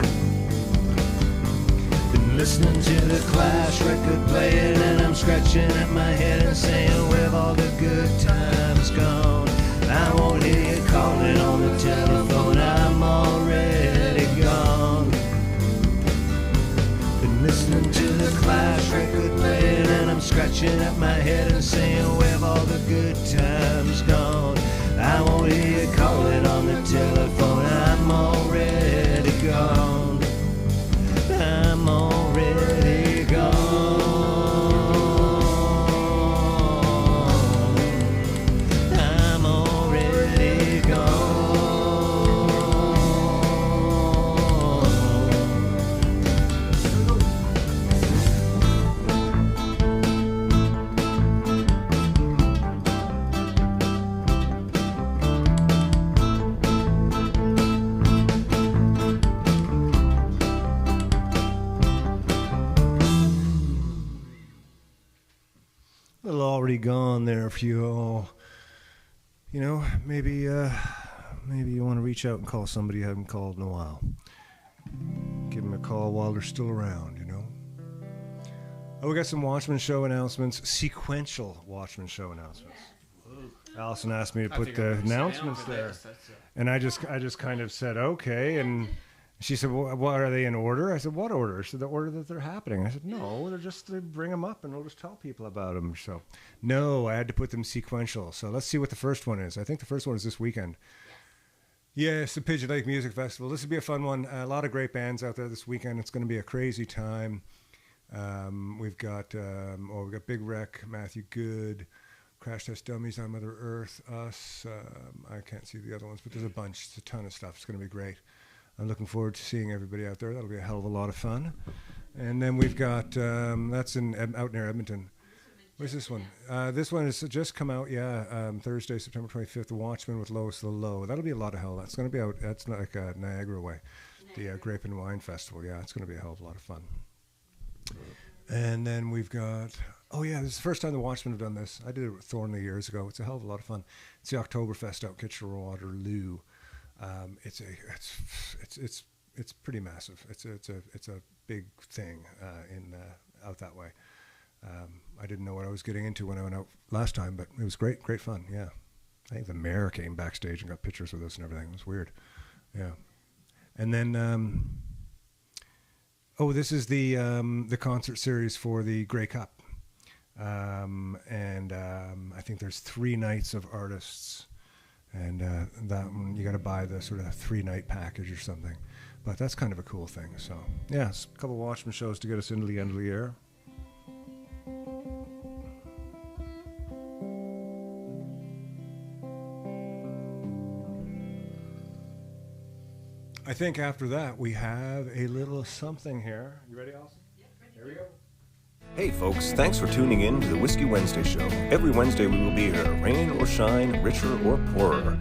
Been listening to the Clash record playing, and I'm scratching at my head and saying, where have all the good times gone? I won't hear you calling on the telephone, I'm already gone. Been listening to the Clash record playing, and I'm scratching at my head and saying, where have all the good times gone? I won't hear you calling on the telephone, I'm already gone. I'm already gone. I'm already gone. Little already gone there for you all. You know, maybe you want to reach out and call somebody you haven't called in a while. Give them a call while they're still around, you know. Oh, we got some Watchman Show announcements, sequential Watchman Show announcements. Allison asked me to put the announcements there, and I just kind of said okay, and she said, well, what are they in order? I said, what order? She said, the order that they're happening. I said, no, they bring them up and we'll just tell people about them. So, no, I had to put them sequential. So let's see what the first one is. I think the first one is this weekend. Yes, the Pigeon Lake Music Festival. This will be a fun one. A lot of great bands out there this weekend. It's going to be a crazy time. We've got Big Wreck, Matthew Good, Crash Test Dummies, On Mother Earth, us. I can't see the other ones, but there's a bunch. It's a ton of stuff. It's going to be great. I'm looking forward to seeing everybody out there. That'll be a hell of a lot of fun. And then we've got, that's out near Edmonton. Where's this one? This one has just come out, Thursday, September 25th, The Watchman with Lois the Low. That'll be a lot of hell. That's going to be out, that's like Niagara way, the Grape and Wine Festival. Yeah, it's going to be a hell of a lot of fun. And then we've got, this is the first time the Watchmen have done this. I did it with Thornley years ago. It's a hell of a lot of fun. It's the Oktoberfest out Kitchener-Waterloo. It's pretty massive. It's a big thing out that way. I didn't know what I was getting into when I went out last time, but it was great fun. Yeah, I think the mayor came backstage and got pictures with us and everything. It was weird. Yeah, and then this is the concert series for the Grey Cup, and I think there's 3 nights of artists. And that one, you got to buy the sort of 3-night package or something. But that's kind of a cool thing. So, yeah, it's a couple of Watchmen shows to get us into the end of the year. I think after that, we have a little something here. You ready, Allison? Yep, ready. Here we go. Hey folks, thanks for tuning in to the Whiskey Wednesday show. Every Wednesday we will be here, rain or shine, richer or poorer.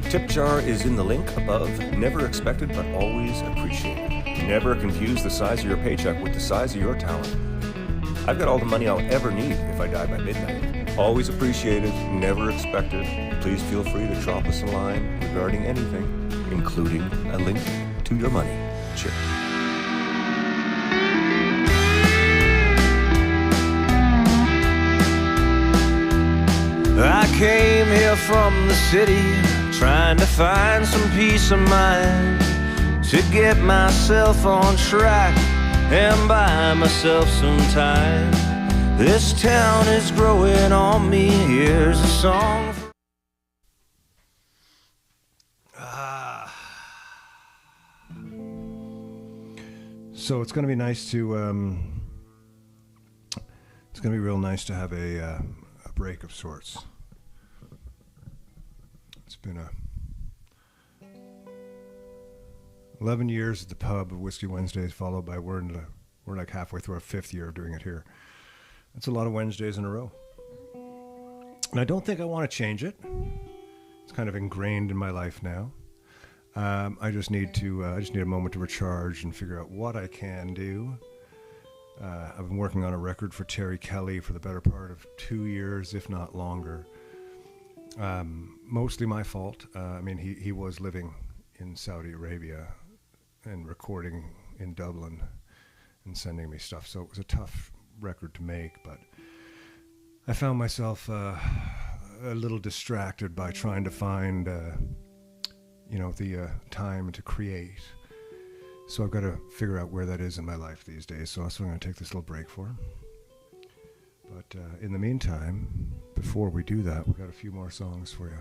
Tip jar is in the link above. Never expected but always appreciated. Never confuse the size of your paycheck with the size of your talent. I've got all the money I'll ever need if I die by midnight. Always appreciated, never expected. Please feel free to drop us a line regarding anything, including a link to your money. Cheers. I came here from the city, trying to find some peace of mind, to get myself on track and buy myself some time. This town is growing on me. Here's a song. So it's going to be nice to. It's going to be real nice to have a break of sorts. It's been 11 years at the pub of Whiskey Wednesdays, followed by we're like halfway through our 5th year of doing it here. That's a lot of Wednesdays in a row, and I don't think I want to change it. It's kind of ingrained in my life now. I just need a moment to recharge and figure out what I can do. I've been working on a record for Terry Kelly for the better part of 2 years, if not longer. Mostly my fault. I mean, he was living in Saudi Arabia and recording in Dublin and sending me stuff. So it was a tough record to make, but I found myself a little distracted by trying to find, the time to create. So I've got to figure out where that is in my life these days. So that's what I'm going to take this little break for. But in the meantime, before we do that, we've got a few more songs for you.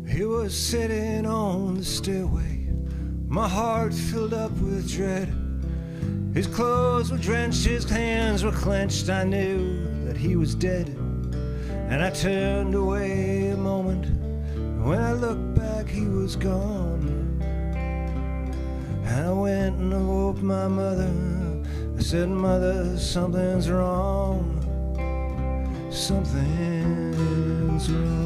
He was sitting on the stairway, my heart filled up with dread. His clothes were drenched, his hands were clenched. I knew that he was dead, and I turned away a moment. When I looked back, he was gone. I went and I woke my mother. I said, "Mother, something's wrong. Something's wrong."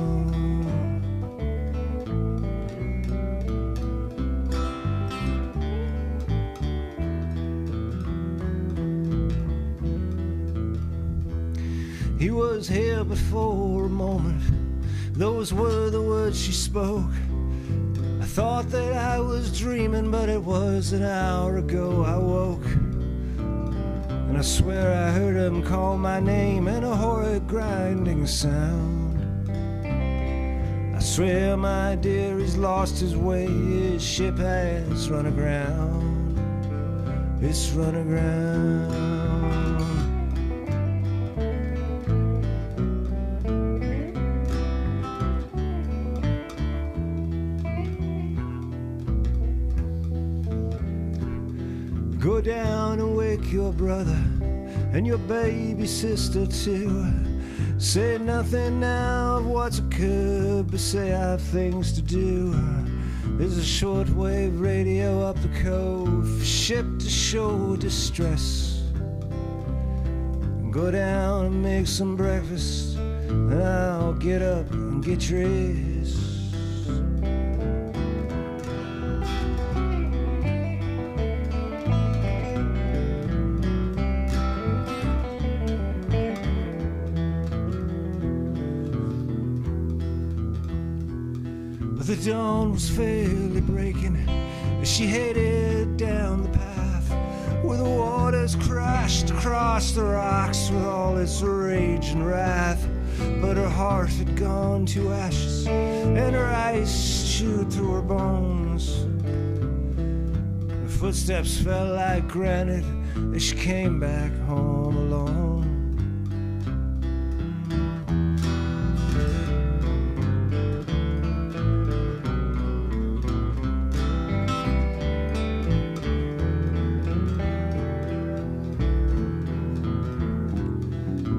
He was here before a moment. Those were the words she spoke. I thought that I was dreaming, but it was an hour ago I woke. And I swear I heard him call my name in a horrid grinding sound. I swear, my dear, he's lost his way. His ship has run aground. It's run aground. Go down and wake your brother and your baby sister too. Say nothing now of what's occurred, but say I have things to do. There's a shortwave radio up the cove, ship to show distress. Go down and make some breakfast, and I'll get up and get dressed. The dawn was fairly breaking as she headed down the path where the waters crashed across the rocks with all its rage and wrath. But her heart had gone to ashes and her ice chewed through her bones. Her footsteps fell like granite as she came back home alone.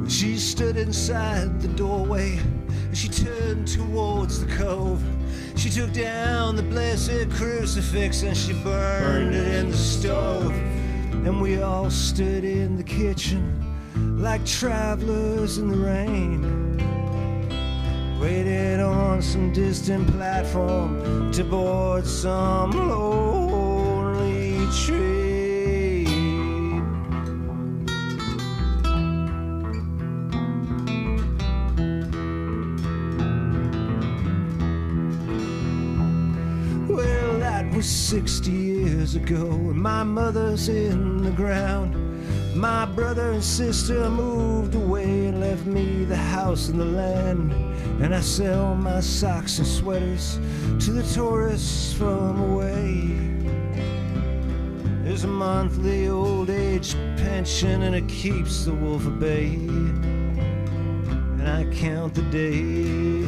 She stood inside the doorway and she turned towards the cove. She took down the blessed crucifix and she burned it in the stove. And we all stood in the kitchen like travelers in the rain, waiting on some distant platform to board some lonely train. Well, that was 60 years ago, and my mother's in the ground. My brother and sister moved away and left me the house and the land. And I sell my socks and sweaters to the tourists from away. There's a monthly old age pension and it keeps the wolf at bay. And I count the days.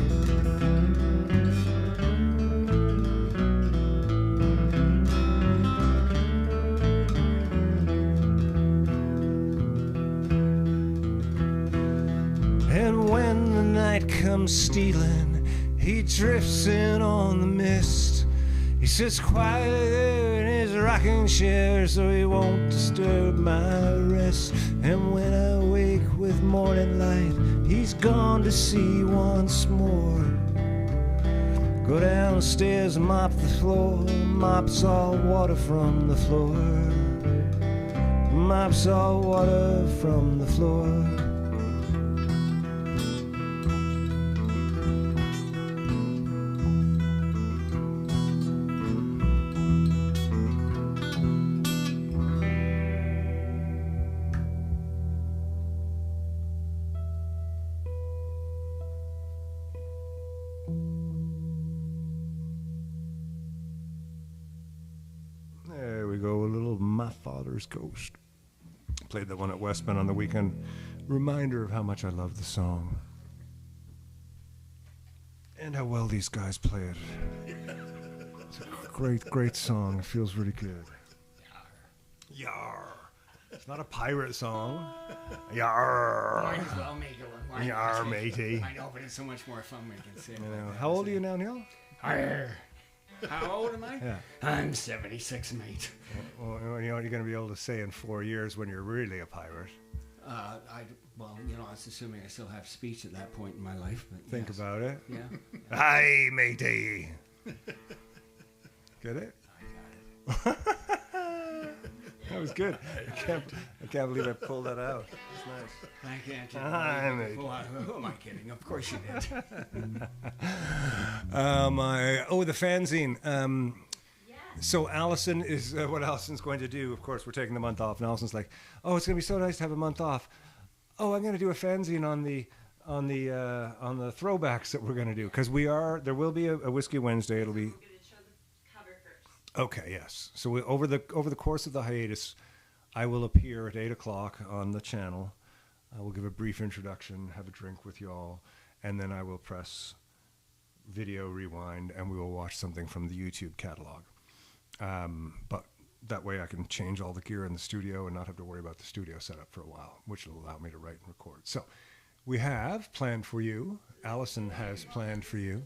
And when the night comes stealing, he drifts in on the mist. He sits quietly there in his rocking chair so he won't disturb my rest. And when I wake with morning light, he's gone to sea once more. Go downstairs and mop the floor, mop salt water from the floor, mop salt water from the floor. There we go, a little My Father's Ghost. Played that one at West Bend on the weekend. Reminder of how much I love the song. And how well these guys play it. It's a great, great song. It feels really good. Yar. It's not a pirate song. Yar. Might as well make it one. Yar, matey. I know, but it's so much more fun when you can say it. You know, how old are you now, Neil? Arr. How old am I? Yeah. I'm 76, mate. Well, you know what you're going to be able to say in 4 years when you're really a pirate. Well, you know, I was assuming I still have speech at that point in my life. But Think yes. about it. Yeah. Hi, matey. Get it? I got it. That was good. I can't believe I pulled that out. It's nice. Thank you, Auntie. Hi, mate. Who am I kidding? Of course you did. The fanzine. So Allison is what Allison's going to do. Of course, we're taking the month off, and Allison's like, "Oh, it's going to be so nice to have a month off. Oh, I'm going to do a fanzine on the throwbacks that we're going to do because there will be a Whiskey Wednesday. It'll be." Okay, yes. So over the course of the hiatus, I will appear at 8 o'clock on the channel. I will give a brief introduction, have a drink with you all, and then I will press video rewind, and we will watch something from the YouTube catalog. But that way I can change all the gear in the studio and not have to worry about the studio setup for a while, which will allow me to write and record. So we have planned for you. Allison has planned for you.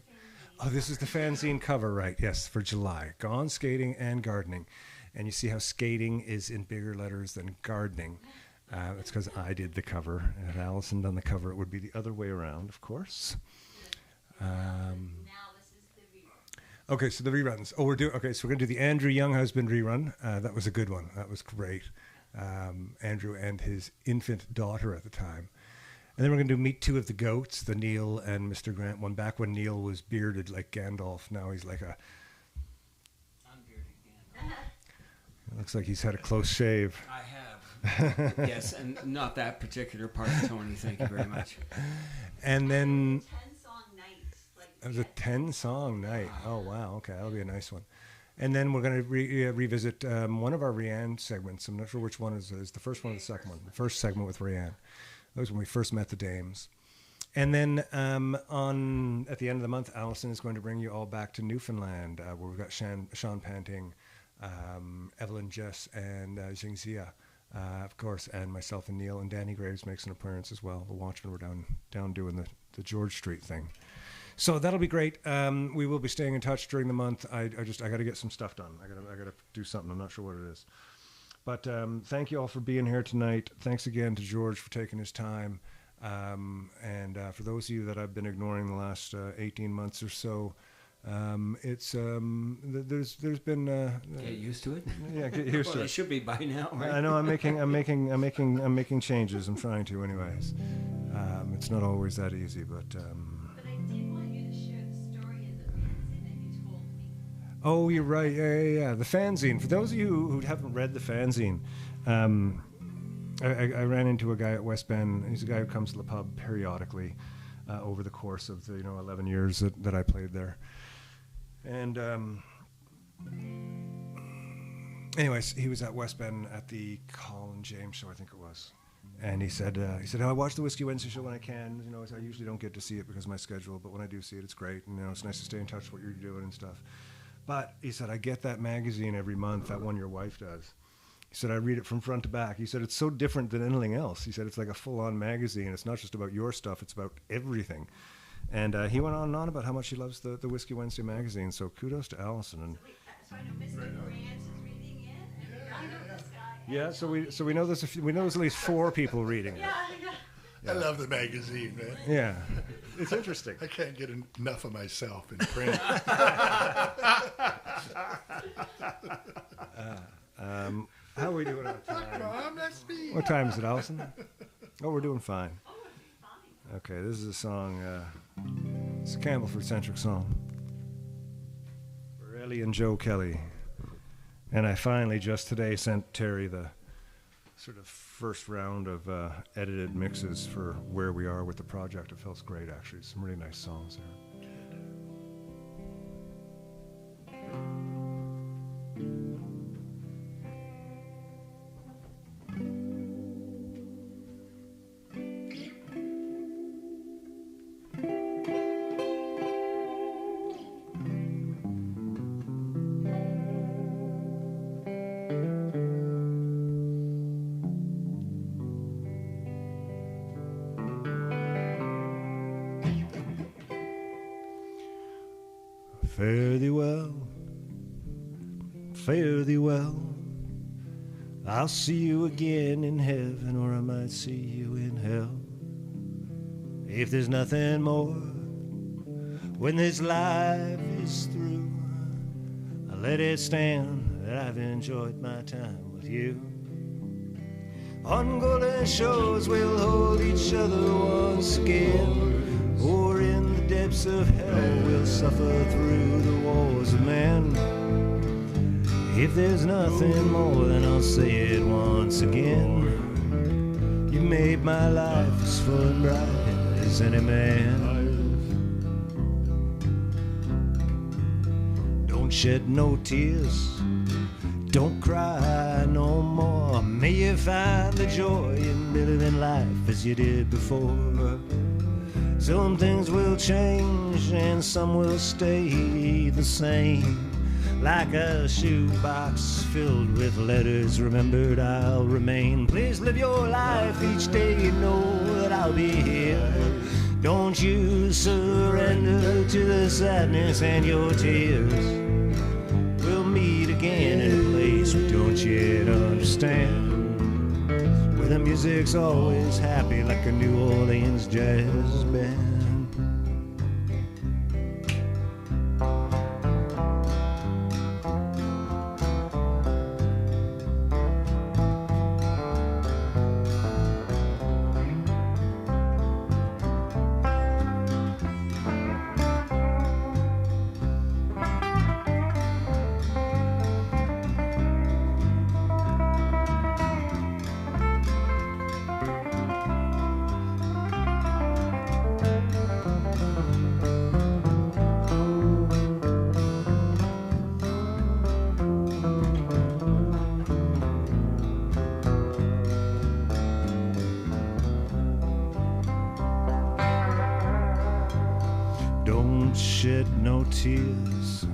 Oh, this is the fanzine cover, right? Yes, for July. Gone Skating and Gardening. And you see how skating is in bigger letters than gardening. It's because I did the cover. And had Allison done the cover, it would be the other way around, of course. Now this is the rerun. Okay, so the reruns. So we're going to do the Andrew Younghusband rerun. That was a good one. That was great. Andrew and his infant daughter at the time. And then we're going to do Meet Two of the Goats, the Neil and Mr. Grant one. Back when Neil was bearded like Gandalf, now he's like a... Unbearded Gandalf. It looks like he's had a close shave. I have. Yes, and not that particular part, Tony. Thank you very much. And then... 10-song night. It was a 10-song night. Oh, wow. Okay, that'll be a nice one. And then we're going to revisit one of our Rianne segments. I'm not sure which one is the first one or the second one. The first segment with Rianne. That was when we first met the Dames. And then at the end of the month, Allison is going to bring you all back to Newfoundland, where we've got Sean Panting, Evelyn Jess, and Jingxia, of course, and myself and Neil, and Danny Graves makes an appearance as well. The Watchmen were down doing the George Street thing. So that'll be great. We will be staying in touch during the month. I got to get some stuff done. I got to do something. I'm not sure what it is. But thank you all for being here tonight. Thanks again to George for taking his time. And for those of you that I've been ignoring the last 18 months or so, it's there's been Get used to it. Yeah, get used Well, to it it. should be by now, right? I know I'm making changes. I'm trying to, anyways. It's not always that easy, but. But I did want you to share the story of the fanzine that you told me. Oh, you're right. Yeah. The fanzine. For those of you who haven't read the fanzine, I ran into a guy at West Bend. He's a guy who comes to the pub periodically over the course of the 11 years that I played there. And anyways, he was at West Bend at the Colin James show, I think it was. And he said, oh, I watch the Whiskey Wednesday show when I can. I usually don't get to see it because of my schedule, but when I do see it, it's great. And it's nice to stay in touch with what you're doing and stuff. But he said, I get that magazine every month, that one your wife does. He said, I read it from front to back. He said, it's so different than anything else. He said, it's like a full-on magazine. It's not just about your stuff. It's about everything. And he went on and on about how much he loves the Whiskey Wednesday magazine. So kudos to Allison. And So I know Mr. Grant is reading it, and I know this guy. yeah, so we know there's at least 4 people reading it. Yeah. I love the magazine, man. Yeah. it's interesting. I can't get enough of myself in print. How are we doing on time? Mom, that's me. What time is it, Allison? Oh, we're doing fine. Okay, this is a song. It's a Campbellford-centric song for Ellie and Joe Kelly. And I finally just today sent Terry the sort of first round of edited mixes for where we are with the project. It feels great, actually. Some really nice songs there. Fare thee well, fare thee well. I'll see you again in heaven, or I might see you in hell. If there's nothing more, when this life is through, I'll let it stand that I've enjoyed my time with you. On golden shores we'll hold each other once again, or in the depths of hell we'll suffer through the wars of men. If there's nothing more, then I'll say it once again. You made my life as full and bright as any man. Don't shed no tears, don't cry no more. May you find the joy in living life as you did before. Some things will change and some will stay the same. Like a shoebox filled with letters remembered, I'll remain. Please live your life each day, you know that I'll be here. Don't you surrender to the sadness and your tears. We'll meet again in a place we don't yet understand, where the music's always happy like a New Orleans jazz band. Don't shed no tears.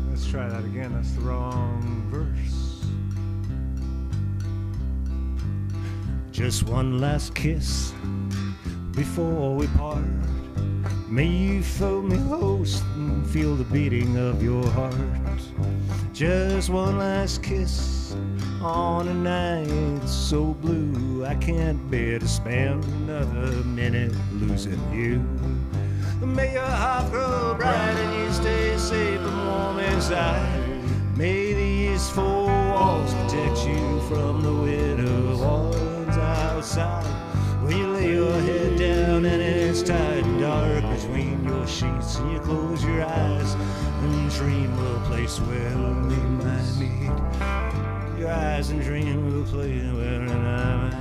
Let's try that again. That's the wrong verse. Just one last kiss before we part. May you feel me close and feel the beating of your heart. Just one last kiss on a night so blue, I can't bear to spend another minute losing you. May your heart grow bright and you stay safe and warm inside. May these four walls protect you from the winter ones outside. When you lay your head down and it's tight and dark between your sheets, and you close your eyes and dream of a place where we might meet. Your eyes and dream of a place where I might.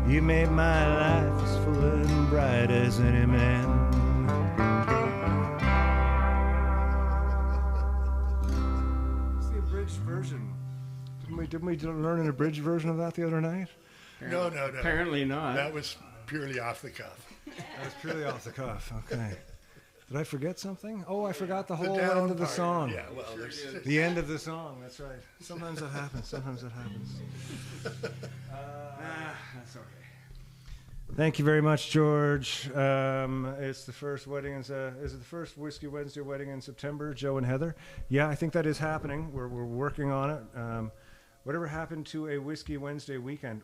You made my life as full and bright as any man. It's the abridged version. Didn't we learn an abridged version of that the other night? No. Apparently not. That was purely off the cuff. That was purely off the cuff. Okay. Did I forget something? Oh, I forgot the whole down end of the part. song. Yeah, well, there's The end of the song. That's right. Sometimes that happens. Sometimes that happens. That's okay. Thank you very much, George. It's the first wedding. Is it the first Whiskey Wednesday wedding in September? Joe and Heather. Yeah, I think that is happening. We're working on it. Whatever happened to a Whiskey Wednesday weekend?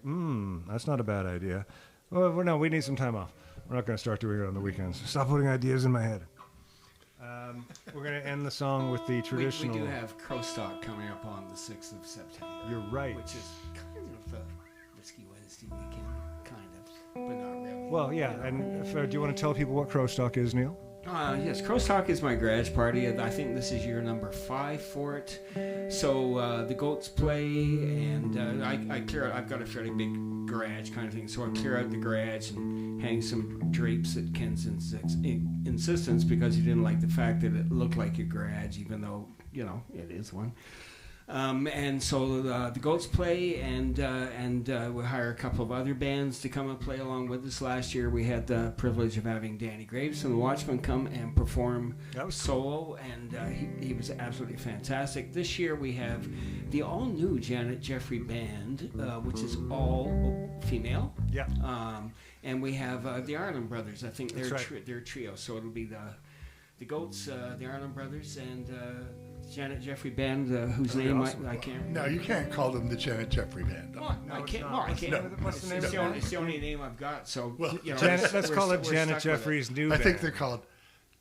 That's not a bad idea. Oh no, we need some time off. We're not going to start doing it on the weekends. Stop putting ideas in my head. We're going to end the song with the traditional... We do have Crowstock coming up on the 6th of September. You're right. Which is kind of a Whiskey Wednesday weekend, kind of, but not really. Well, yeah, and do you want to tell people what Crowstock is, Neil? Yes, Crowstock is my garage party. I think this is year number 5 for it. So the goats play, and I clear out. I've got a fairly big garage kind of thing, so I clear out the garage and hang some drapes at Ken's insistence, because he didn't like the fact that it looked like a garage, even though it is one. And so the goats play, and we hire a couple of other bands to come and play along with us. Last year we had the privilege of having Danny Graves from the Watchmen come and perform solo, and he was absolutely fantastic. This year we have the all-new Janet Jeffrey Band, which is all female. Yeah. And we have the Ireland Brothers. I think they're right. they're a trio, so it'll be the Goats, the Ireland Brothers, and Janet Jeffrey Band, whose name I can't. No, you can't call them the Janet Jeffrey Band. I can't. No, I can't. What's the name of the band? It's the only name I've got. So Janet, let's call it Janet Jeffrey's new I band. think they're called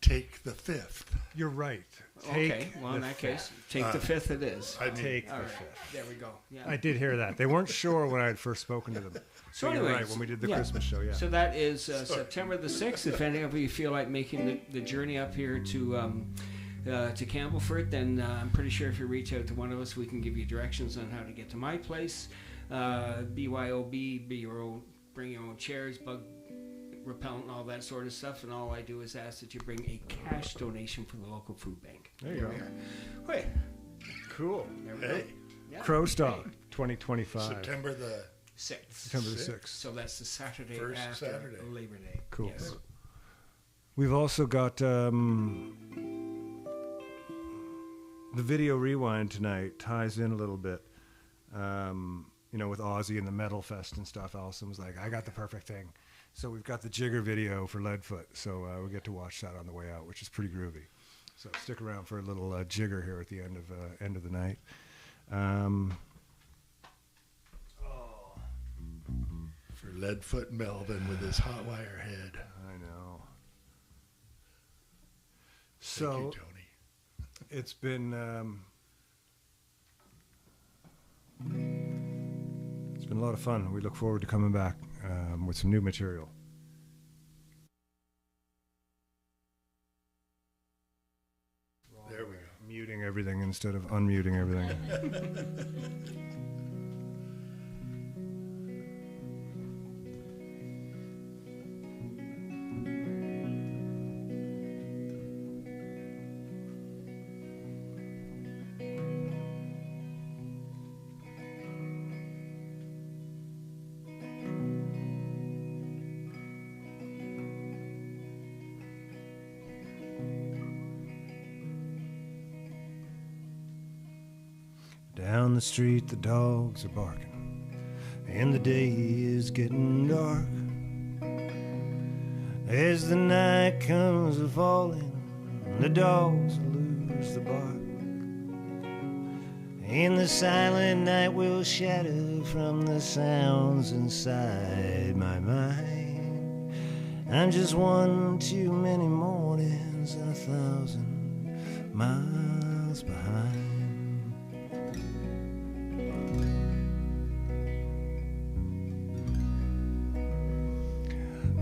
Take the Fifth. You're right. Okay, well in that case, Take the Fifth it is. Take All the right, Fifth. there we go. Yeah. I did hear that. They weren't sure when I had first spoken to them. So you're anyways, right, when we did the Christmas show, yeah. So that is September the 6th. If any of you feel like making the journey up here to Campbellford, then I'm pretty sure if you reach out to one of us, we can give you directions on how to get to my place. BYOB, bring your own chairs, bug repellent, and all that sort of stuff. And all I do is ask that you bring a cash donation for the local food bank. There you go. Wait. Cool. There we go. Yeah. Crowstock 2025. September the 6th. September the 6th. So that's the Saturday First after Saturday. Labor Day. Cool. Yes. We've also got the video rewind tonight ties in a little bit. With Ozzy and the Metal Fest and stuff. Allison was like, I got the perfect thing. So we've got the Jigger video for Leadfoot. So we get to watch that on the way out, which is pretty groovy. So stick around for a little Jigger here at the end of the night. For Leadfoot Melvin with his hot wire head. I know. Thank you, Tony. It's been a lot of fun. We look forward to coming back with some new material. There we go. Muting everything instead of unmuting everything. Down the street the dogs are barking, and the day is getting dark. As the night comes a-falling, the dogs lose the bark, and the silent night will shatter from the sounds inside my mind. I'm just one too many mornings and 1,000 miles behind.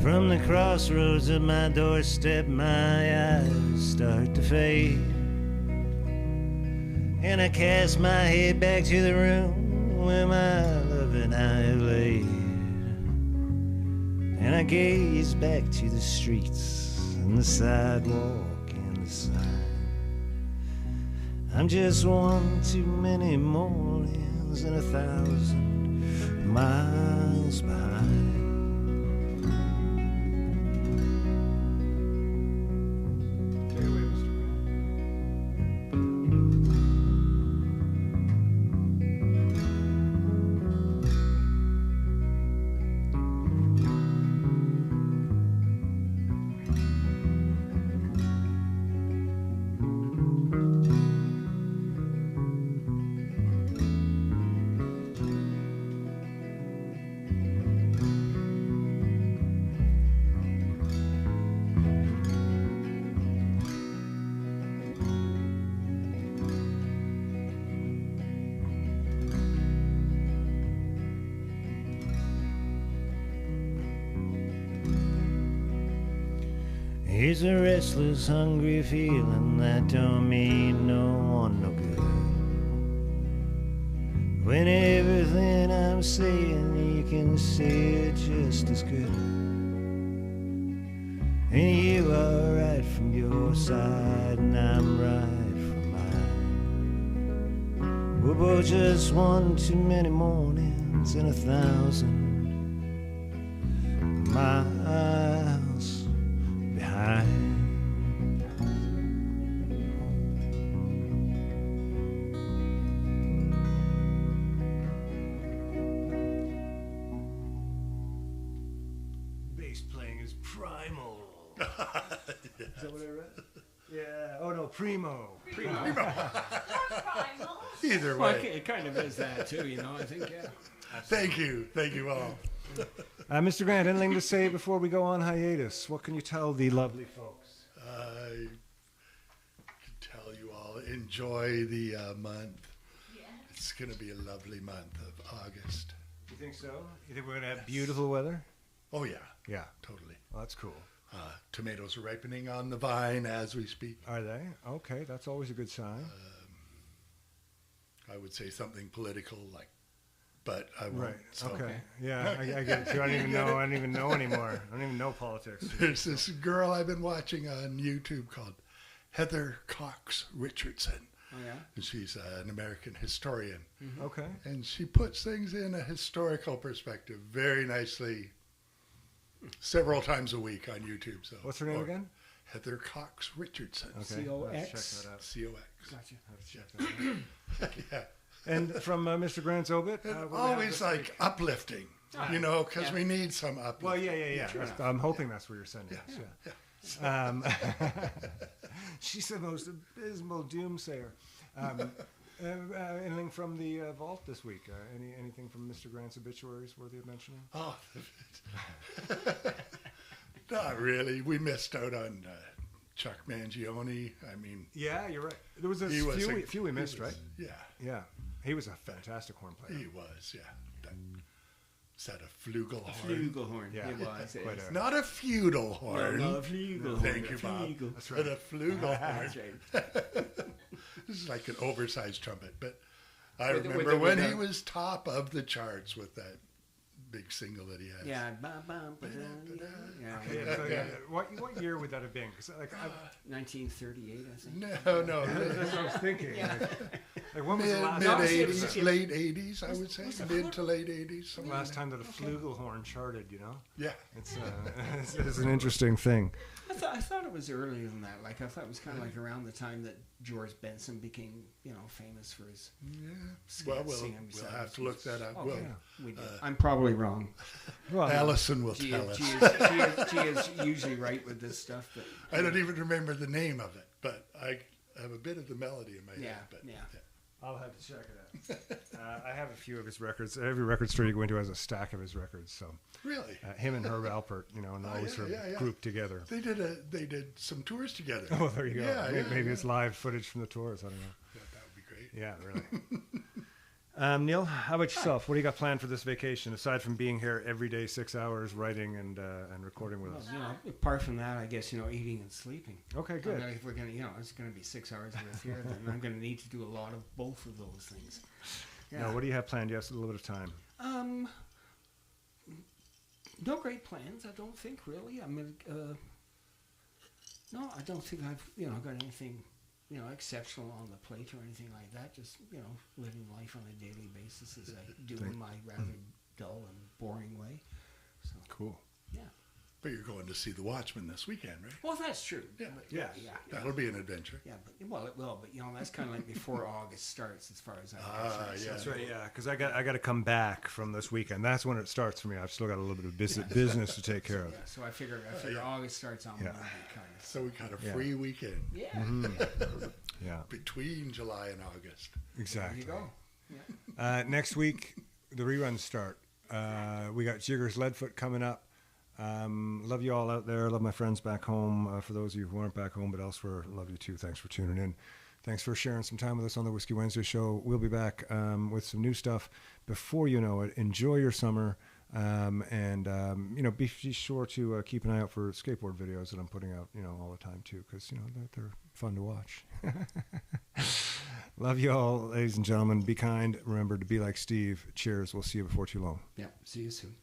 From the crossroads of my doorstep, my eyes start to fade, and I cast my head back to the room where my love and I have laid, and I gaze back to the streets and the sidewalk and the sign. I'm just one too many mornings and 1,000 miles behind. It's a restless, hungry feeling that don't mean no one no good. When everything I'm saying you can say it just as good. And you are right from your side and I'm right from mine. We're both just one too many mornings and 1,000 miles behind. Bass playing is primal. Is that what I read? Yeah. Oh no, primo. Either Well, way. it kind of is that too, you know. I think, yeah. Thank you all. Mr. Grant, anything to say before we go on hiatus? What can you tell the lovely folks? I can tell you all, enjoy the month. Yeah. It's going to be a lovely month of August. You think so? You think we're going to have beautiful weather? Oh, yeah, Yeah. totally. Well, that's cool. Tomatoes are ripening on the vine as we speak. Are they? Okay, that's always a good sign. I would say something political, but I won't. Right. So. Okay. Yeah, I get it too. I don't even know. I don't even know anymore. I don't even know politics. There's this girl I've been watching on YouTube called Heather Cox Richardson. Oh, yeah? And she's an American historian. Okay. And she puts things in a historical perspective very nicely several times a week on YouTube. So What's her name again? Heather Cox Richardson. Okay. C-O-X. Let's check that out. C-O-X. Gotcha. Let's check that out. Yeah. And from Mr. Grant's obit? what do we have Always this week? uplifting, because we need some uplifting. Well, yeah. I'm hoping that's where you're sending us. Yeah. She's the most abysmal doomsayer. Anything from the vault this week? Anything from Mr. Grant's obituaries worthy of mentioning? Oh, not really. We missed out on Chuck Mangione. I mean, Yeah, you're right. There was a he was few we missed, right? Yeah, Yeah. He was a fantastic horn player. he was. Yeah. Is that a flugelhorn? Flugelhorn. Yeah. It was. Quite a- Not a feudal horn. No, flugelhorn. Thank you, Bob. Flugel. That's right. But a flugelhorn. That's right. This is like an oversized trumpet, but I With remember the- when with he the- was top of the charts with that big single that he had. Yeah. Yeah. Yeah. What year would that have been? 'Cause, 1938, I think. No, that's what I was thinking. Like when was the mid last, No, '80s, it's- late '80s, I would say, was it mid to late '80s. something last like time that a flugelhorn charted? You know, that. Yeah, it's an interesting thing. I thought it was earlier than that. Like I thought it was kind of like around the time that George Benson became, famous for his. Well, singing we'll besides have to look that up. Oh, Well, yeah, we did. I'm probably wrong. Well, Allison will She tell us. is usually right with this stuff, but I don't even remember the name of it, but I have a bit of the melody in my Yeah, head. But yeah. I'll have to check it out. I have a few of his records. Every record store you go into has a stack of his records. So Really, him and Herb Alpert, and always yeah, sort of yeah. grouped together. they did some tours together. Oh, there you go. Yeah, maybe it's live footage from the tours. I don't know. That would be great. Yeah, really. Neil, how about yourself? What do you got planned for this vacation aside from being here every day, 6 hours writing and recording with us? apart from that, I guess eating and sleeping. Okay, good. If we're gonna, it's gonna be 6 hours worth here, then I'm gonna need to do a lot of both of those things. Now, what do you have planned? You have a little bit of time. No great plans, I don't think really. I mean, no, I don't think I've got anything exceptional on the plate or anything like that. Just living life on a daily basis as I do in my rather dull and boring way. So Cool. yeah. But you're going to see The Watchmen this weekend, right? Well, that's true. Yeah. But, Yes. yeah. That'll be an adventure. Yeah, but it will. But that's kind of like before August starts, as far as I'm concerned. yeah. That's right. Yeah, because I got to come back from this weekend. That's when it starts for me. I've still got a little bit of business to take care of. Yeah, so I figure August starts on Monday, kind of. So we got a free weekend Yeah. Yeah, between July and August. There exactly. you go. Yeah. Next week, the reruns start. We got Jigger's Leadfoot coming up. Love you all out there. Love my friends back home. For those of you who aren't back home but elsewhere, love you too. Thanks for tuning in. Thanks for sharing some time with us on the Whiskey Wednesday show. We'll be back with some new stuff before you know it. Enjoy your summer. Be sure to keep an eye out for skateboard videos that I'm putting out, all the time too, because they're fun to watch. Love you all, ladies and gentlemen. Be kind. Remember to be like Steve. Cheers. We'll see you before too long. Yeah. See you soon.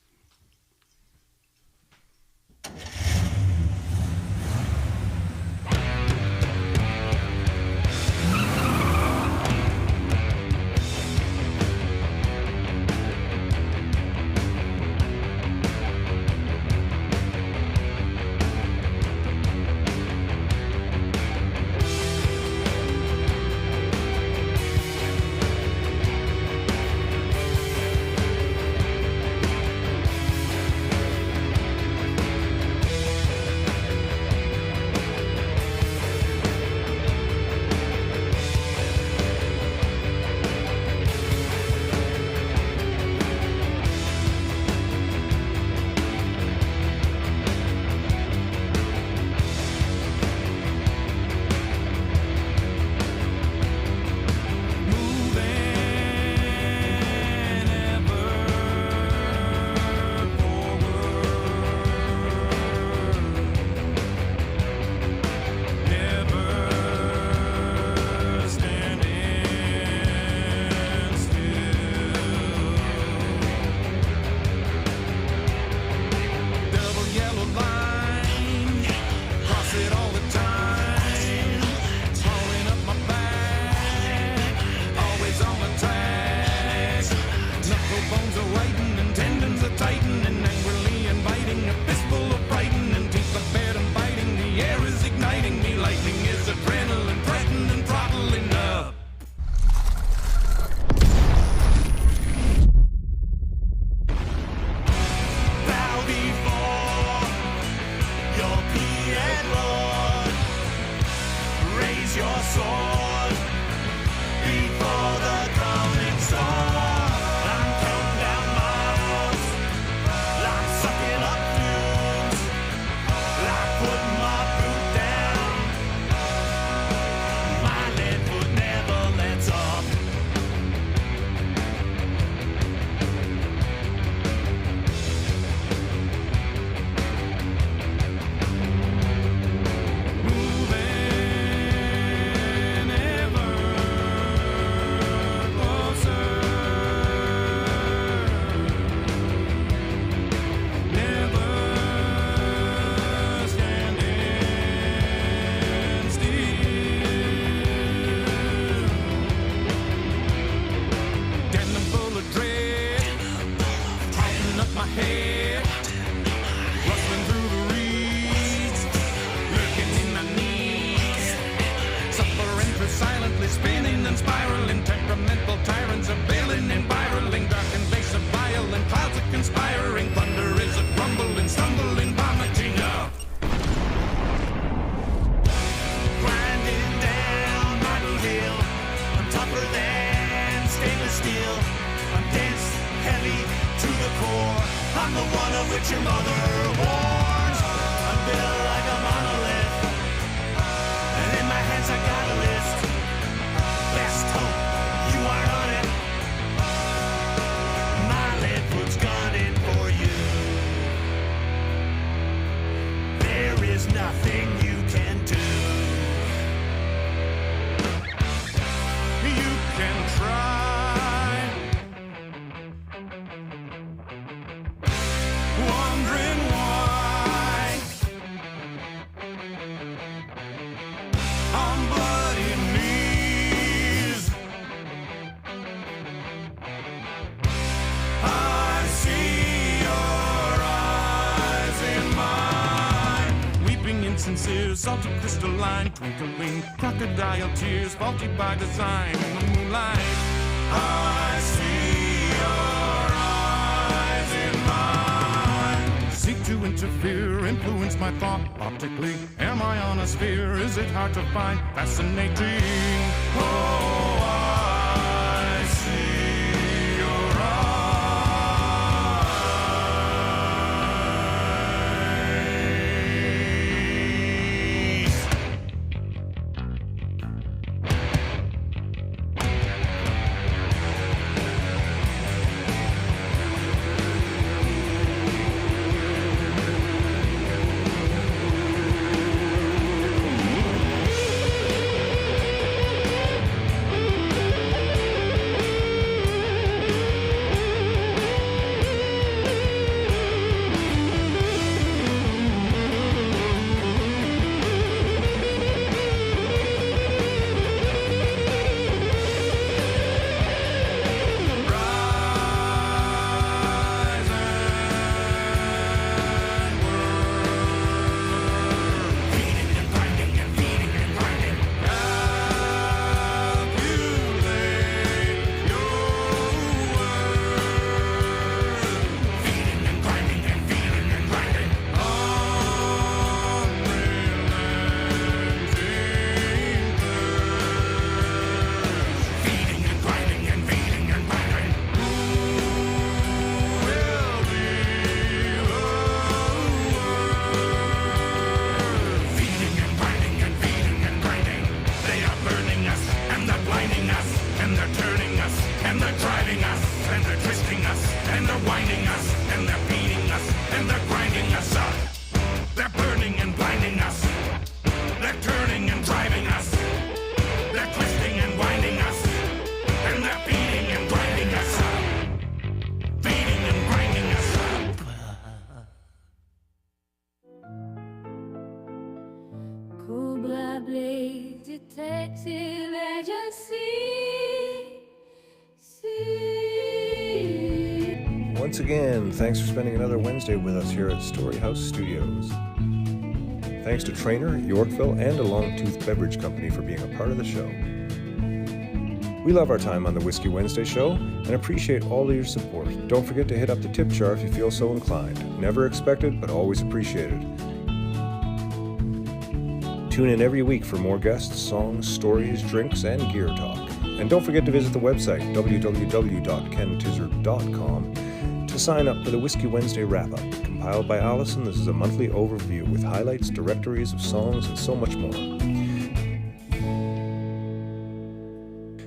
Salted crystalline, twinkling crocodile tears, faulty by design in the moonlight. I see your eyes in mine. Seek to interfere, influence my thought optically. Am I on a sphere? Is it hard to find? Fascinating. Oh, I see your Probably detective agency. Once again, thanks for spending another Wednesday with us here at Storyhouse Studios. Thanks to Trainer, Yorkville, and a Longtooth Beverage Company for being a part of the show. We love our time on the Whiskey Wednesday show and appreciate all of your support. Don't forget to hit up the tip jar if you feel so inclined. Never expected, but always appreciated. Tune in every week for more guests, songs, stories, drinks, and gear talk. And don't forget to visit the website, www.kentizzard.com, to sign up for the Whiskey Wednesday wrap-up. Compiled by Allison, this is a monthly overview with highlights, directories of songs, and so much more.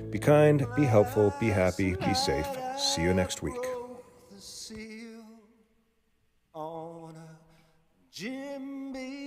Be kind, be helpful, be happy, be safe. See you next week. On a Jim Beam.